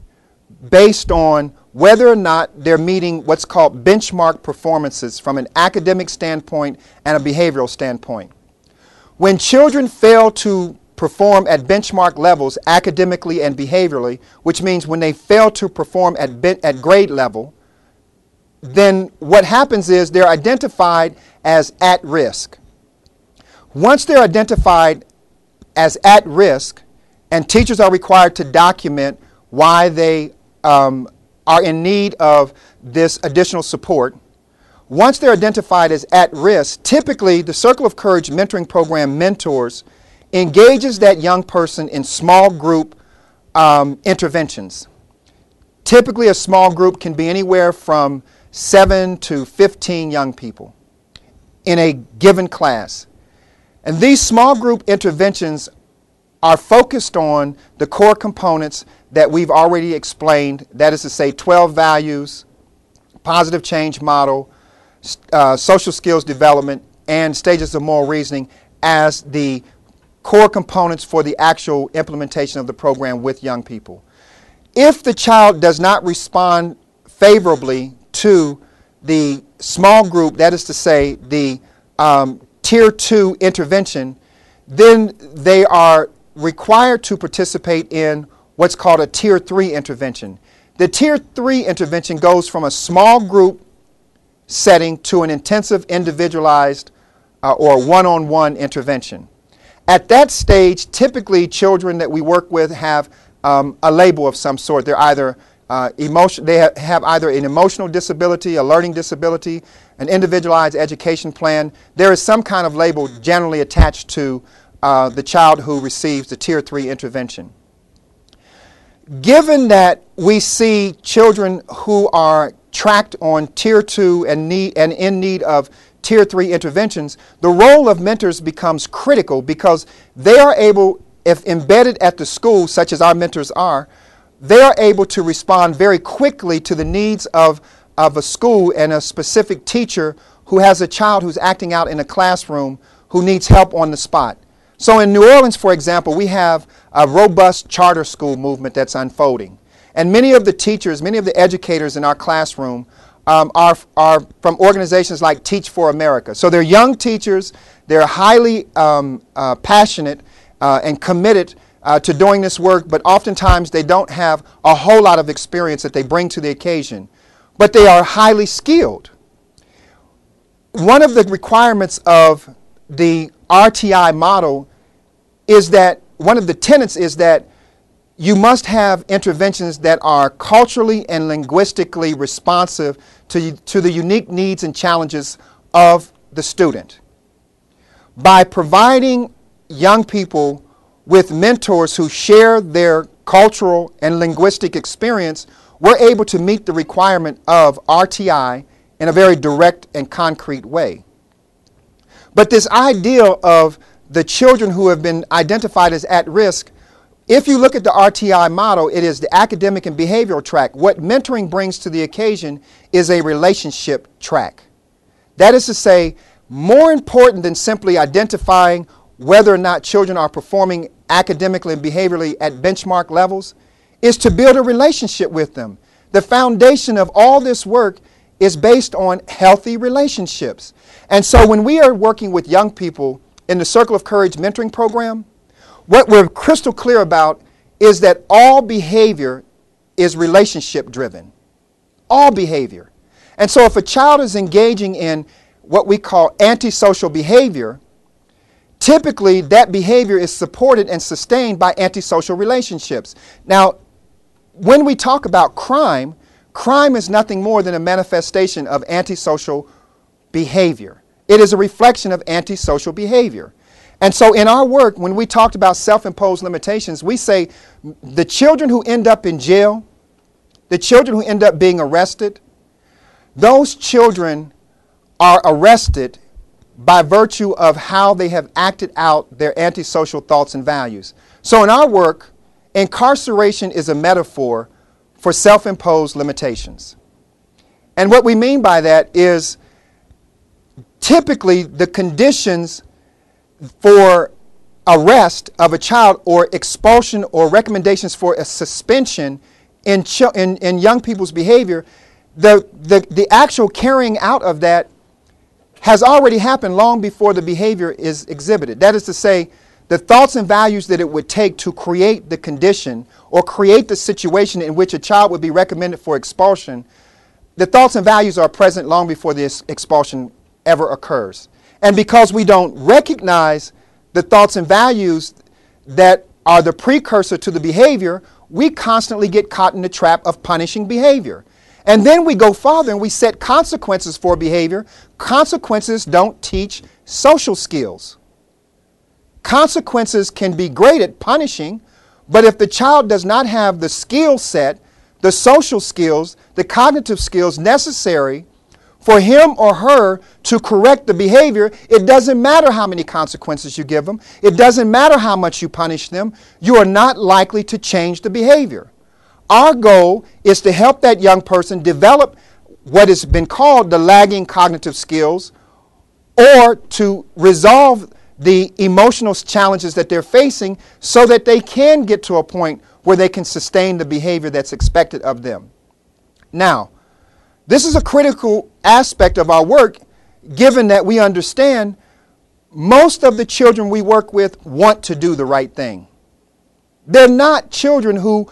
Speaker 2: based on whether or not they're meeting what's called benchmark performances from an academic standpoint and a behavioral standpoint. When children fail to perform at benchmark levels academically and behaviorally, which means when they fail to perform at grade level, then what happens is they're identified as at risk. Once they're identified as at risk, and teachers are required to document why they are in need of this additional support. Once they're identified as at risk, typically the Circle of Courage mentoring program mentors engages that young person in small group interventions. Typically a small group can be anywhere from 7 to 15 young people in a given class. And these small group interventions are focused on the core components that we've already explained, that is to say 12 values, positive change model, social skills development, and stages of moral reasoning as the core components for the actual implementation of the program with young people. If the child does not respond favorably to the small group, that is to say the Tier 2 intervention, then they are required to participate in what's called a Tier 3 intervention. The Tier 3 intervention goes from a small group setting to an intensive individualized or one-on-one intervention. At that stage, typically children that we work with have a label of some sort. They're either they have either an emotional disability, a learning disability, an individualized education plan. There is some kind of label generally attached to the child who receives the Tier 3 intervention. Given that we see children who are tracked on Tier 2 and in need of Tier 3 interventions, the role of mentors becomes critical because they are able, if embedded at the school, such as our mentors are, they are able to respond very quickly to the needs of a school and a specific teacher who has a child who's acting out in a classroom who needs help on the spot. So in New Orleans, for example, we have a robust charter school movement that's unfolding. And many of the teachers, many of the educators in our classroom are from organizations like Teach for America. So they're young teachers, they're highly passionate and committed to doing this work, but oftentimes they don't have a whole lot of experience that they bring to the occasion. But they are highly skilled. One of the requirements of the RTI model is that, one of the tenets is that you must have interventions that are culturally and linguistically responsive to the unique needs and challenges of the student. By providing young people with mentors who share their cultural and linguistic experience, we're able to meet the requirement of RTI in a very direct and concrete way. But this ideal of the children who have been identified as at risk, if you look at the RTI model, it is the academic and behavioral track. What mentoring brings to the occasion is a relationship track. That is to say, more important than simply identifying whether or not children are performing academically and behaviorally at benchmark levels is to build a relationship with them. The foundation of all this work is based on healthy relationships. And so when we are working with young people in the Circle of Courage mentoring program, what we're crystal clear about is that all behavior is relationship driven. All behavior. And so if a child is engaging in what we call antisocial behavior, typically that behavior is supported and sustained by antisocial relationships. Now, when we talk about crime, crime is nothing more than a manifestation of antisocial behavior. It is a reflection of antisocial behavior. And so in our work, when we talked about self-imposed limitations, we say the children who end up in jail, the children who end up being arrested, those children are arrested by virtue of how they have acted out their antisocial thoughts and values. So in our work, incarceration is a metaphor for self-imposed limitations. And what we mean by that is typically the conditions for arrest of a child or expulsion or recommendations for a suspension in young people's behavior, the actual carrying out of that has already happened long before the behavior is exhibited. That is to say, the thoughts and values that it would take to create the condition or create the situation in which a child would be recommended for expulsion, the thoughts and values are present long before this expulsion ever occurs. And because we don't recognize the thoughts and values that are the precursor to the behavior, we constantly get caught in the trap of punishing behavior. And then we go farther and we set consequences for behavior. Consequences don't teach social skills. Consequences can be great at punishing, but if the child does not have the skill set, the social skills, the cognitive skills necessary for him or her to correct the behavior, it doesn't matter how many consequences you give them. It doesn't matter how much you punish them. You are not likely to change the behavior. Our goal is to help that young person develop what has been called the lagging cognitive skills, or to resolve the emotional challenges that they're facing so that they can get to a point where they can sustain the behavior that's expected of them. Now, this is a critical aspect of our work, given that we understand most of the children we work with want to do the right thing. They're not children who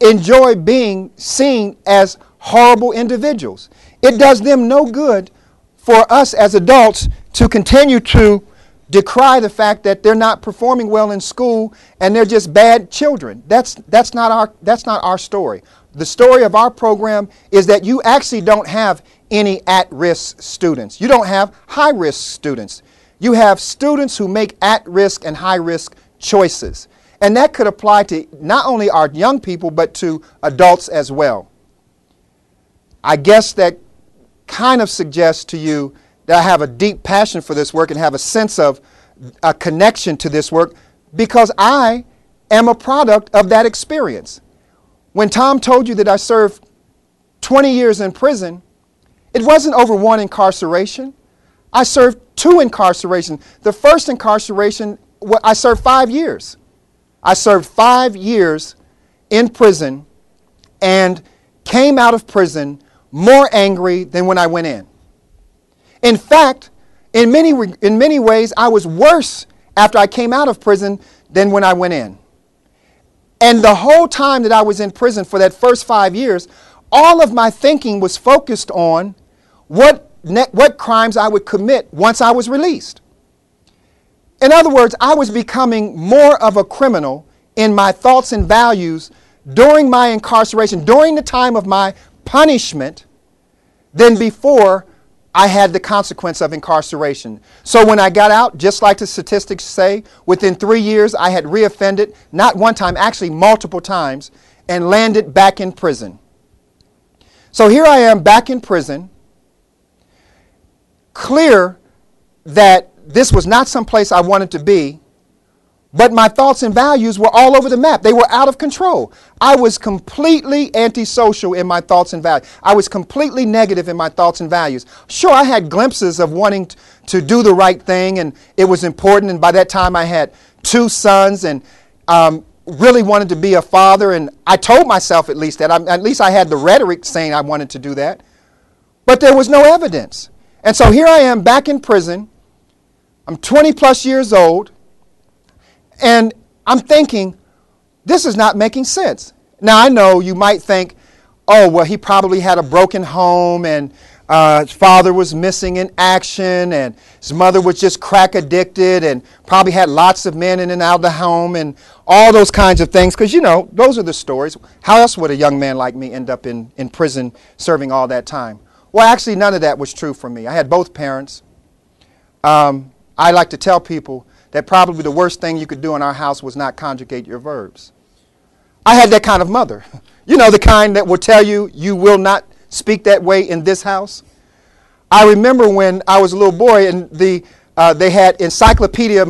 Speaker 2: enjoy being seen as horrible individuals. It does them no good for us as adults to continue to decry the fact that they're not performing well in school and they're just bad children. That's not our story. The story of our program is that you actually don't have any at-risk students. You don't have high-risk students. You have students who make at-risk and high-risk choices. And that could apply to not only our young people, but to adults as well. I guess that kind of suggests to you that I have a deep passion for this work and have a sense of a connection to this work because I am a product of that experience. When Tom told you that I served 20 years in prison, it wasn't over one incarceration. I served 2 incarcerations. The first incarceration, I served 5 years. I served 5 years in prison and came out of prison more angry than when I went in. In fact, in many ways, I was worse after I came out of prison than when I went in. And the whole time that I was in prison for that first 5 years, all of my thinking was focused on what crimes I would commit once I was released. In other words, I was becoming more of a criminal in my thoughts and values during my incarceration, during the time of my punishment, than before I had the consequence of incarceration. So when I got out, just like the statistics say, within 3 years I had reoffended, not one time, actually multiple times, and landed back in prison. So here I am back in prison, clear that this was not someplace I wanted to be, but my thoughts and values were all over the map. They were out of control. I was completely antisocial in my thoughts and values. I was completely negative in my thoughts and values. Sure, I had glimpses of wanting to do the right thing, and it was important, and by that time I had 2 sons and really wanted to be a father, and I told myself at least that. At least I had the rhetoric saying I wanted to do that, but there was no evidence. And so here I am back in prison. I'm 20 plus years old, and I'm thinking, this is not making sense. Now, I know you might think, oh, well, he probably had a broken home, and his father was missing in action, and his mother was just crack addicted, and probably had lots of men in and out of the home, and all those kinds of things, because, you know, those are the stories. How else would a young man like me end up in prison serving all that time? Well, actually, none of that was true for me. I had both parents. I like to tell people that probably the worst thing you could do in our house was not conjugate your verbs. I had that kind of mother. You know, the kind that will tell you, you will not speak that way in this house. I remember when I was a little boy and they had Encyclopedia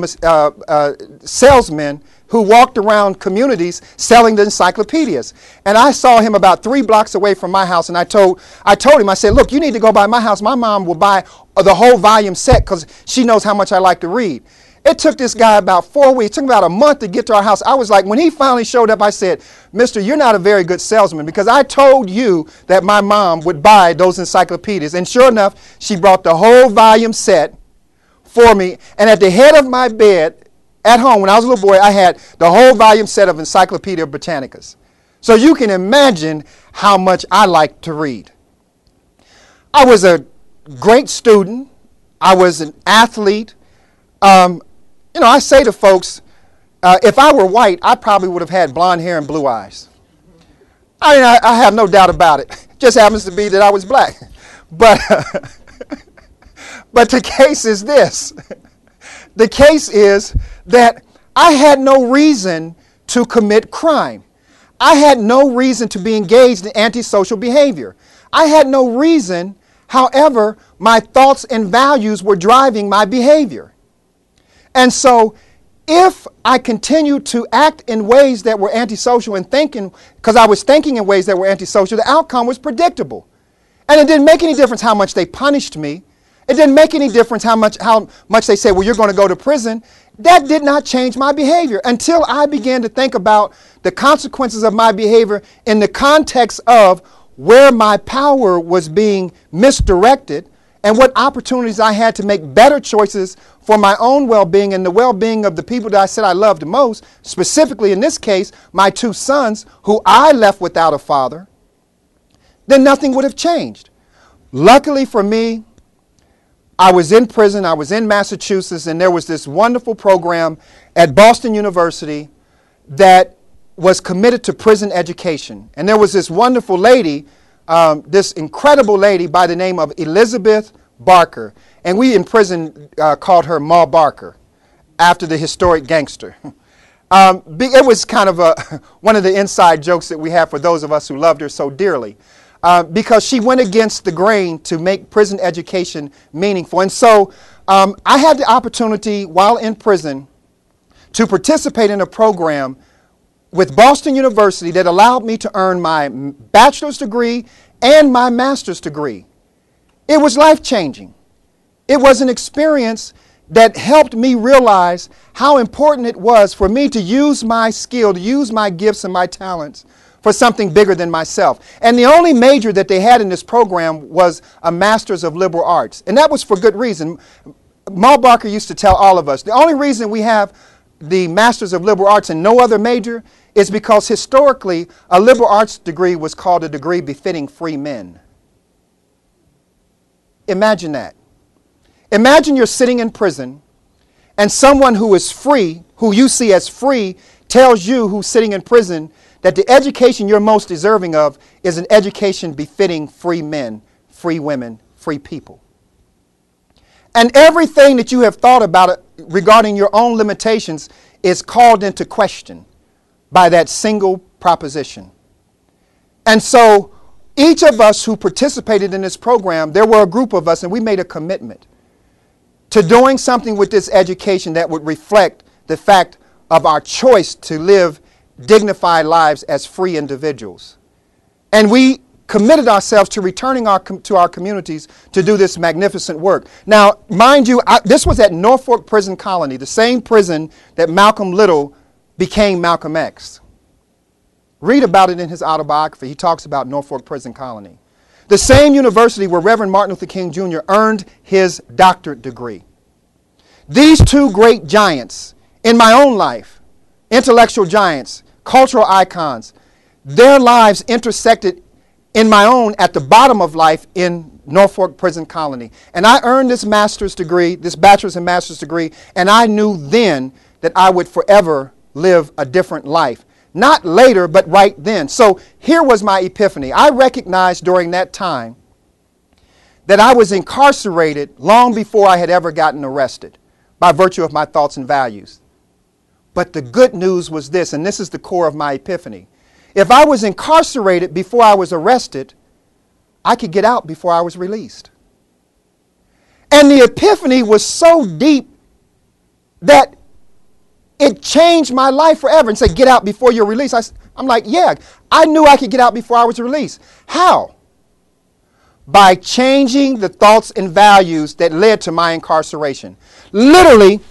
Speaker 2: salesmen who walked around communities selling the encyclopedias. And I saw him about 3 blocks away from my house, and I told him, I said, look, you need to go by my house. My mom will buy the whole volume set because she knows how much I like to read. It took this guy about 4 weeks. It took about a month to get to our house. I was like, when he finally showed up, I said, Mister, you're not a very good salesman because I told you that my mom would buy those encyclopedias. And sure enough, she brought the whole volume set for me. And at the head of my bed at home, when I was a little boy, I had the whole volume set of Encyclopedia Britannicas. So you can imagine how much I liked to read. I was a great student. I was an athlete. You know, I say to folks, if I were white, I probably would have had blonde hair and blue eyes. I mean, I have no doubt about it. It just happens to be that I was black. But, but the case is this. The case is that I had no reason to commit crime. I had no reason to be engaged in antisocial behavior. I had no reason, however, my thoughts and values were driving my behavior. And so if I continued to act in ways that were antisocial and thinking, because I was thinking in ways that were antisocial, the outcome was predictable. And it didn't make any difference how much they punished me. It didn't make any difference how much they said, well, you're going to go to prison. That did not change my behavior until I began to think about the consequences of my behavior in the context of where my power was being misdirected and what opportunities I had to make better choices for my own well-being and the well-being of the people that I said I loved most, specifically in this case, my 2 sons, who I left without a father, then nothing would have changed. Luckily for me, I was in prison, I was in Massachusetts, and there was this wonderful program at Boston University that was committed to prison education. And there was this wonderful lady, this incredible lady by the name of Elizabeth Barker. And we in prison called her Ma Barker, after the historic gangster. It was kind of one of the inside jokes that we have for those of us who loved her so dearly. Because she went against the grain to make prison education meaningful. And so I had the opportunity while in prison to participate in a program with Boston University that allowed me to earn my bachelor's degree and my master's degree. It was life-changing. It was an experience that helped me realize how important it was for me to use my skill, to use my gifts and my talents for something bigger than myself. And the only major that they had in this program was a Master's of Liberal Arts. And that was for good reason. Ma Barker used to tell all of us, the only reason we have the Masters of Liberal Arts and no other major is because historically a liberal arts degree was called a degree befitting free men. Imagine that. Imagine you're sitting in prison and someone who is free, who you see as free, tells you who's sitting in prison that the education you're most deserving of is an education befitting free men, free women, free people. And everything that you have thought about it regarding your own limitations is called into question by that single proposition. And so each of us who participated in this program, there were a group of us, and we made a commitment to doing something with this education that would reflect the fact of our choice to live dignified lives as free individuals. And we committed ourselves to returning to our communities to do this magnificent work. Now, mind you, this was at Norfolk Prison Colony, the same prison that Malcolm Little became Malcolm X. Read about it in his autobiography. He talks about Norfolk Prison Colony. The same university where Reverend Martin Luther King Jr. earned his doctorate degree. These two great giants in my own life, intellectual giants, cultural icons, their lives intersected in my own at the bottom of life in Norfolk Prison Colony. And I earned this master's degree, this bachelor's and master's degree, and I knew then that I would forever live a different life. Not later, but right then. So here was my epiphany. I recognized during that time that I was incarcerated long before I had ever gotten arrested by virtue of my thoughts and values. But the good news was this, and this is the core of my epiphany. If I was incarcerated before I was arrested, I could get out before I was released. And the epiphany was so deep that it changed my life forever. And said, get out before you're released. I'm like, yeah, I knew I could get out before I was released. How? By changing the thoughts and values that led to my incarceration. Literally,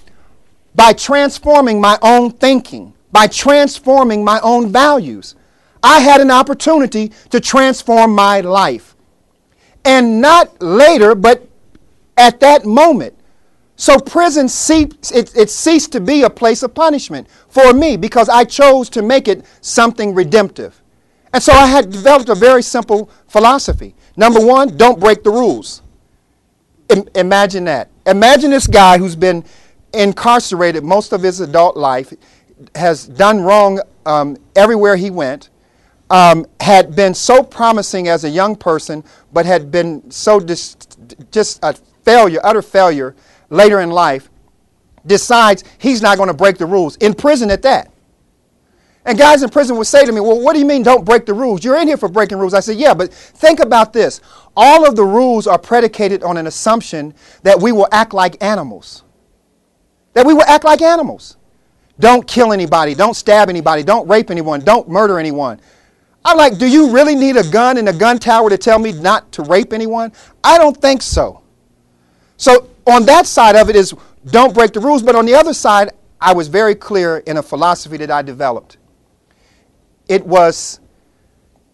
Speaker 2: by transforming my own thinking, by transforming my own values. I had an opportunity to transform my life. And not later, but at that moment. So prison ceased to be a place of punishment for me because I chose to make it something redemptive. And so I had developed a very simple philosophy. Number one, don't break the rules. Imagine that. Imagine this guy who's been incarcerated most of his adult life, has done wrong everywhere he went, had been so promising as a young person, but had been so just a failure, utter failure later in life, decides he's not going to break the rules, in prison at that. And guys in prison would say to me, well, what do you mean don't break the rules? You're in here for breaking rules. I said, yeah, but think about this. All of the rules are predicated on an assumption that we will act like animals. That we will act like animals. Don't kill anybody. Don't stab anybody. Don't rape anyone. Don't murder anyone. I'm like, do you really need a gun in a gun tower to tell me not to rape anyone? I don't think so. So on that side of it is don't break the rules. But on the other side, I was very clear in a philosophy that I developed. It was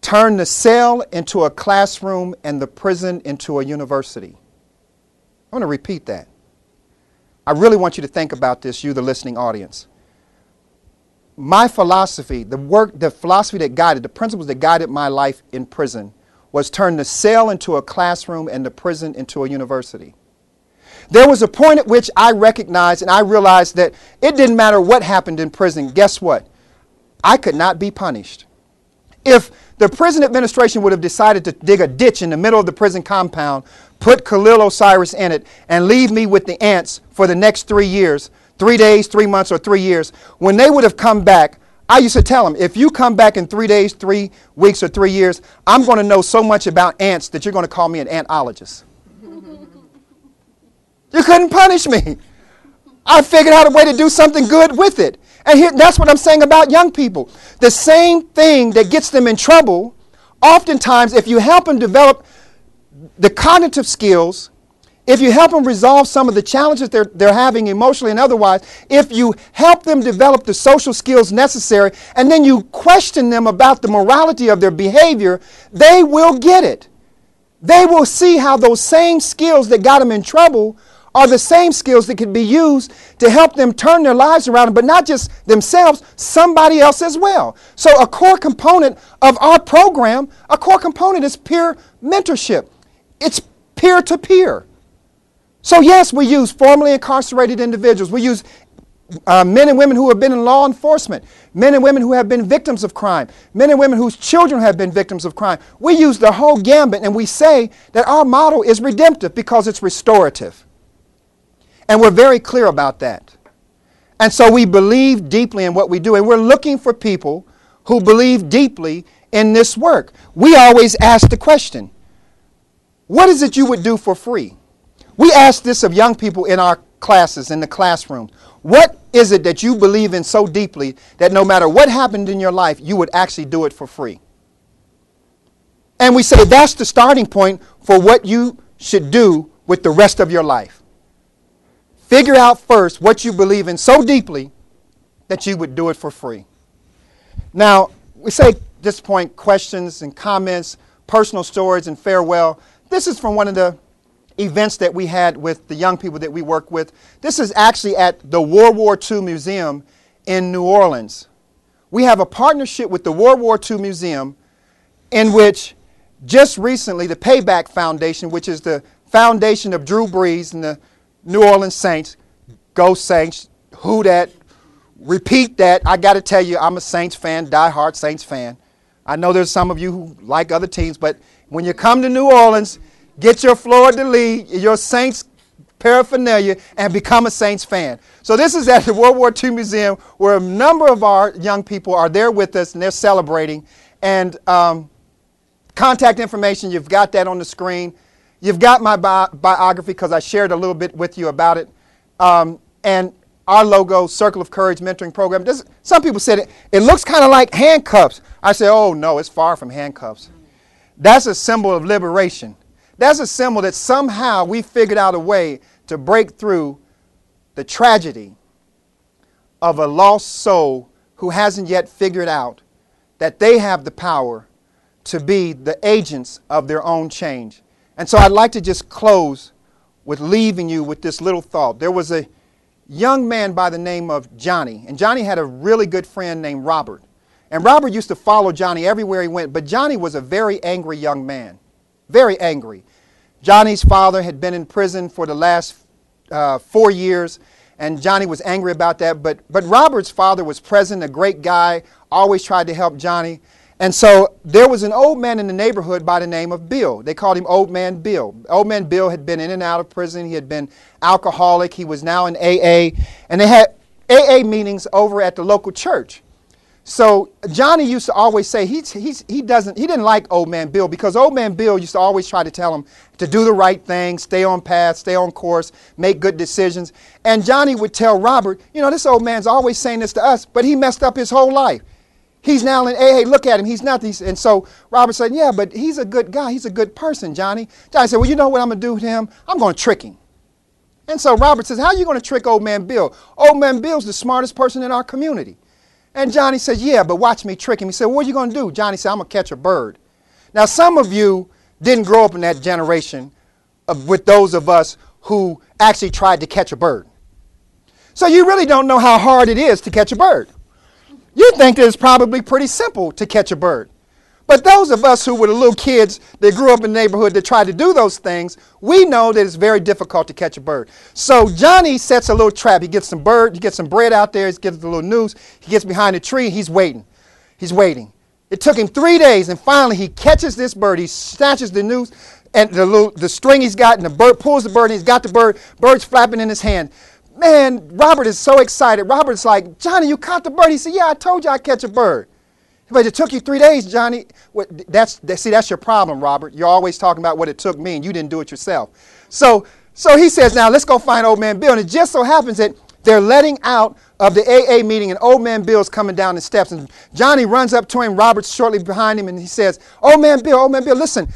Speaker 2: turn the cell into a classroom and the prison into a university. I'm going to repeat that. I really want you to think about this, you, the listening audience. My philosophy, the philosophy that guided, the principles that guided my life in prison was turn the cell into a classroom and the prison into a university. There was a point at which I recognized and I realized that it didn't matter what happened in prison. Guess what? I could not be punished. If the prison administration would have decided to dig a ditch in the middle of the prison compound, put Khalil Osiris in it, and leave me with the ants for the next 3 years, 3 days, 3 months, or 3 years, when they would have come back, I used to tell them, if you come back in 3 days, 3 weeks, or 3 years, I'm going to know so much about ants that you're going to call me an antologist. You couldn't punish me. I figured out a way to do something good with it. And here, that's what I'm saying about young people. The same thing that gets them in trouble, oftentimes, if you help them develop the cognitive skills, if you help them resolve some of the challenges they're having emotionally and otherwise, if you help them develop the social skills necessary, and then you question them about the morality of their behavior, they will get it. They will see how those same skills that got them in trouble are the same skills that can be used to help them turn their lives around, but not just themselves, somebody else as well. So a core component of our program, a core component is peer mentorship. It's peer-to-peer. So yes, we use formerly incarcerated individuals. We use men and women who have been in law enforcement, men and women who have been victims of crime, men and women whose children have been victims of crime. We use the whole gambit, and we say that our model is redemptive because it's restorative. And we're very clear about that. And so we believe deeply in what we do, and we're looking for people who believe deeply in this work. We always ask the question, what is it you would do for free? We ask this of young people in our classes, in the classrooms. What is it that you believe in so deeply that no matter what happened in your life, you would actually do it for free? And we say that's the starting point for what you should do with the rest of your life. Figure out first what you believe in so deeply that you would do it for free. Now, we say at this point questions and comments, personal stories, and farewell. This is from one of the events that we had with the young people that we work with. This is actually at the World War II Museum in New Orleans. We have a partnership with the World War II Museum in which just recently the Payback Foundation, which is the foundation of Drew Brees and the New Orleans Saints, go Saints, who that, repeat that. I got to tell you, I'm a Saints fan, diehard Saints fan. I know there's some of you who like other teams, but when you come to New Orleans, get your fleur-de-lis, your Saints paraphernalia, and become a Saints fan. So this is at the World War II Museum, where a number of our young people are there with us, and they're celebrating. And contact information, you've got that on the screen. You've got my biography because I shared a little bit with you about it. And our logo, Circle of Courage Mentoring Program. Some people said it looks kind of like handcuffs. I said, oh, no, it's far from handcuffs. That's a symbol of liberation. That's a symbol that somehow we figured out a way to break through the tragedy of a lost soul who hasn't yet figured out that they have the power to be the agents of their own change. And so I'd like to just close with leaving you with this little thought. There was a young man by the name of Johnny, and Johnny had a really good friend named Robert. And Robert used to follow Johnny everywhere he went, but Johnny was a very angry young man, very angry. Johnny's father had been in prison for the last 4 years, and Johnny was angry about that, but Robert's father was present, a great guy, always tried to help Johnny. And so there was an old man in the neighborhood by the name of Bill. They called him Old Man Bill. Old Man Bill had been in and out of prison. He had been alcoholic. He was now in AA. And they had AA meetings over at the local church. So Johnny used to always say he didn't like Old Man Bill because Old Man Bill used to always try to tell him to do the right thing, stay on path, stay on course, make good decisions. And Johnny would tell Robert, you know, this old man's always saying this to us, but he messed up his whole life. He's now in AA, look at him, he's not these. And so Robert said, yeah, but he's a good guy, he's a good person, Johnny. Johnny said, well, you know what I'm going to do to him? I'm going to trick him. And so Robert says, how are you going to trick Old Man Bill? Old Man Bill's the smartest person in our community. And Johnny says, yeah, but watch me trick him. He said, what are you going to do? Johnny said, I'm going to catch a bird. Now, some of you didn't grow up in that generation with those of us who actually tried to catch a bird. So you really don't know how hard it is to catch a bird. You think that it's probably pretty simple to catch a bird. But those of us who were the little kids that grew up in the neighborhood that tried to do those things, we know that it's very difficult to catch a bird. So Johnny sets a little trap. He gets some bird, he gets some bread out there, he gets a little noose, he gets behind a tree, he's waiting. He's waiting. It took him 3 days, and finally he catches this bird. He snatches the noose and the string he's got, and the bird pulls the bird, and he's got the bird. Bird's flapping in his hand. Man, Robert is so excited. Robert's like, Johnny, you caught the bird. He said, yeah, I told you I'd catch a bird. But it took you 3 days, Johnny. See, that's your problem, Robert. You're always talking about what it took me, and you didn't do it yourself. So he says, now let's go find Old Man Bill. And it just so happens that they're letting out of the AA meeting, and Old Man Bill's coming down the steps. And Johnny runs up to him, Robert's shortly behind him, and he says, Old Man Bill, listen,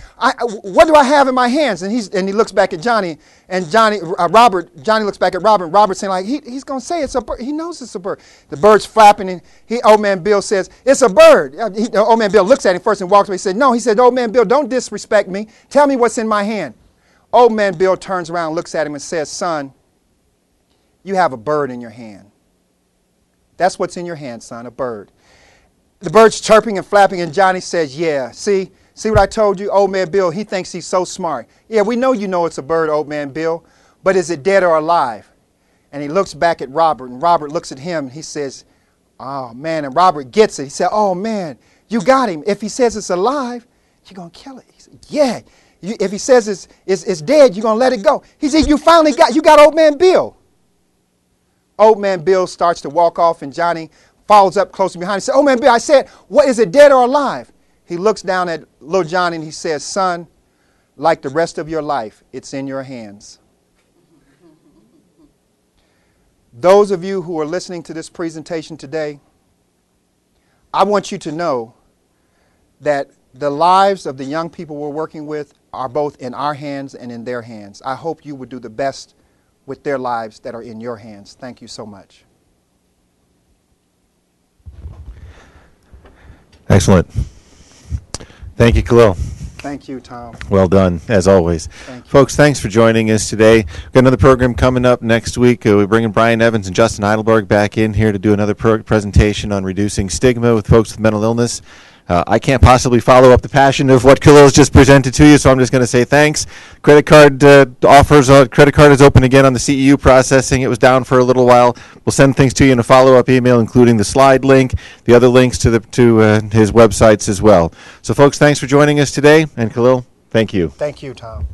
Speaker 2: what do I have in my hands? And he looks back at Johnny, and Johnny looks back at Robert, and Robert's saying, like, he's going to say it's a bird. He knows it's a bird. The bird's flapping, and Old Man Bill says, it's a bird. Old Man Bill looks at him first and walks away. He said, no. He said, Old Man Bill, don't disrespect me. Tell me what's in my hand. Old Man Bill turns around, looks at him, and says, son, you have a bird in your hand. That's what's in your hand, son, a bird. The bird's chirping and flapping, and Johnny says, yeah, see what I told you? Old Man Bill, he thinks he's so smart. Yeah, we know you know it's a bird, Old Man Bill, but is it dead or alive? And he looks back at Robert, and Robert looks at him, and he says, oh, man, and Robert gets it. He said, oh, man, you got him. If he says it's alive, you're going to kill it. He said, yeah. If he says it's dead, you're going to let it go. He said, you got Old Man Bill. Old Man Bill starts to walk off, and Johnny follows up closely behind. He said, Old Man Bill, I said, what is it, dead or alive? He looks down at little Johnny, and he says, son, like the rest of your life, it's in your hands. Those of you who are listening to this presentation today, I want you to know that the lives of the young people we're working with are both in our hands and in their hands. I hope you would do the best with their lives that are in your hands. Thank you so much.
Speaker 1: Excellent. Thank you, Khalil.
Speaker 2: Thank you, Tom.
Speaker 1: Well done, as always.
Speaker 2: Thank you.
Speaker 1: Folks, thanks for joining us today. We've got another program coming up next week. We're bringing Brian Evans and Justin Heidelberg back in here to do another presentation on reducing stigma with folks with mental illness. I can't possibly follow up the passion of what Khalil's just presented to you, so I'm just going to say thanks. Credit card credit card is open again on the CEU processing. It was down for a little while. We'll send things to you in a follow-up email, including the slide link, the other links to his websites as well. So, folks, thanks for joining us today, and Khalil, thank you.
Speaker 2: Thank you, Tom.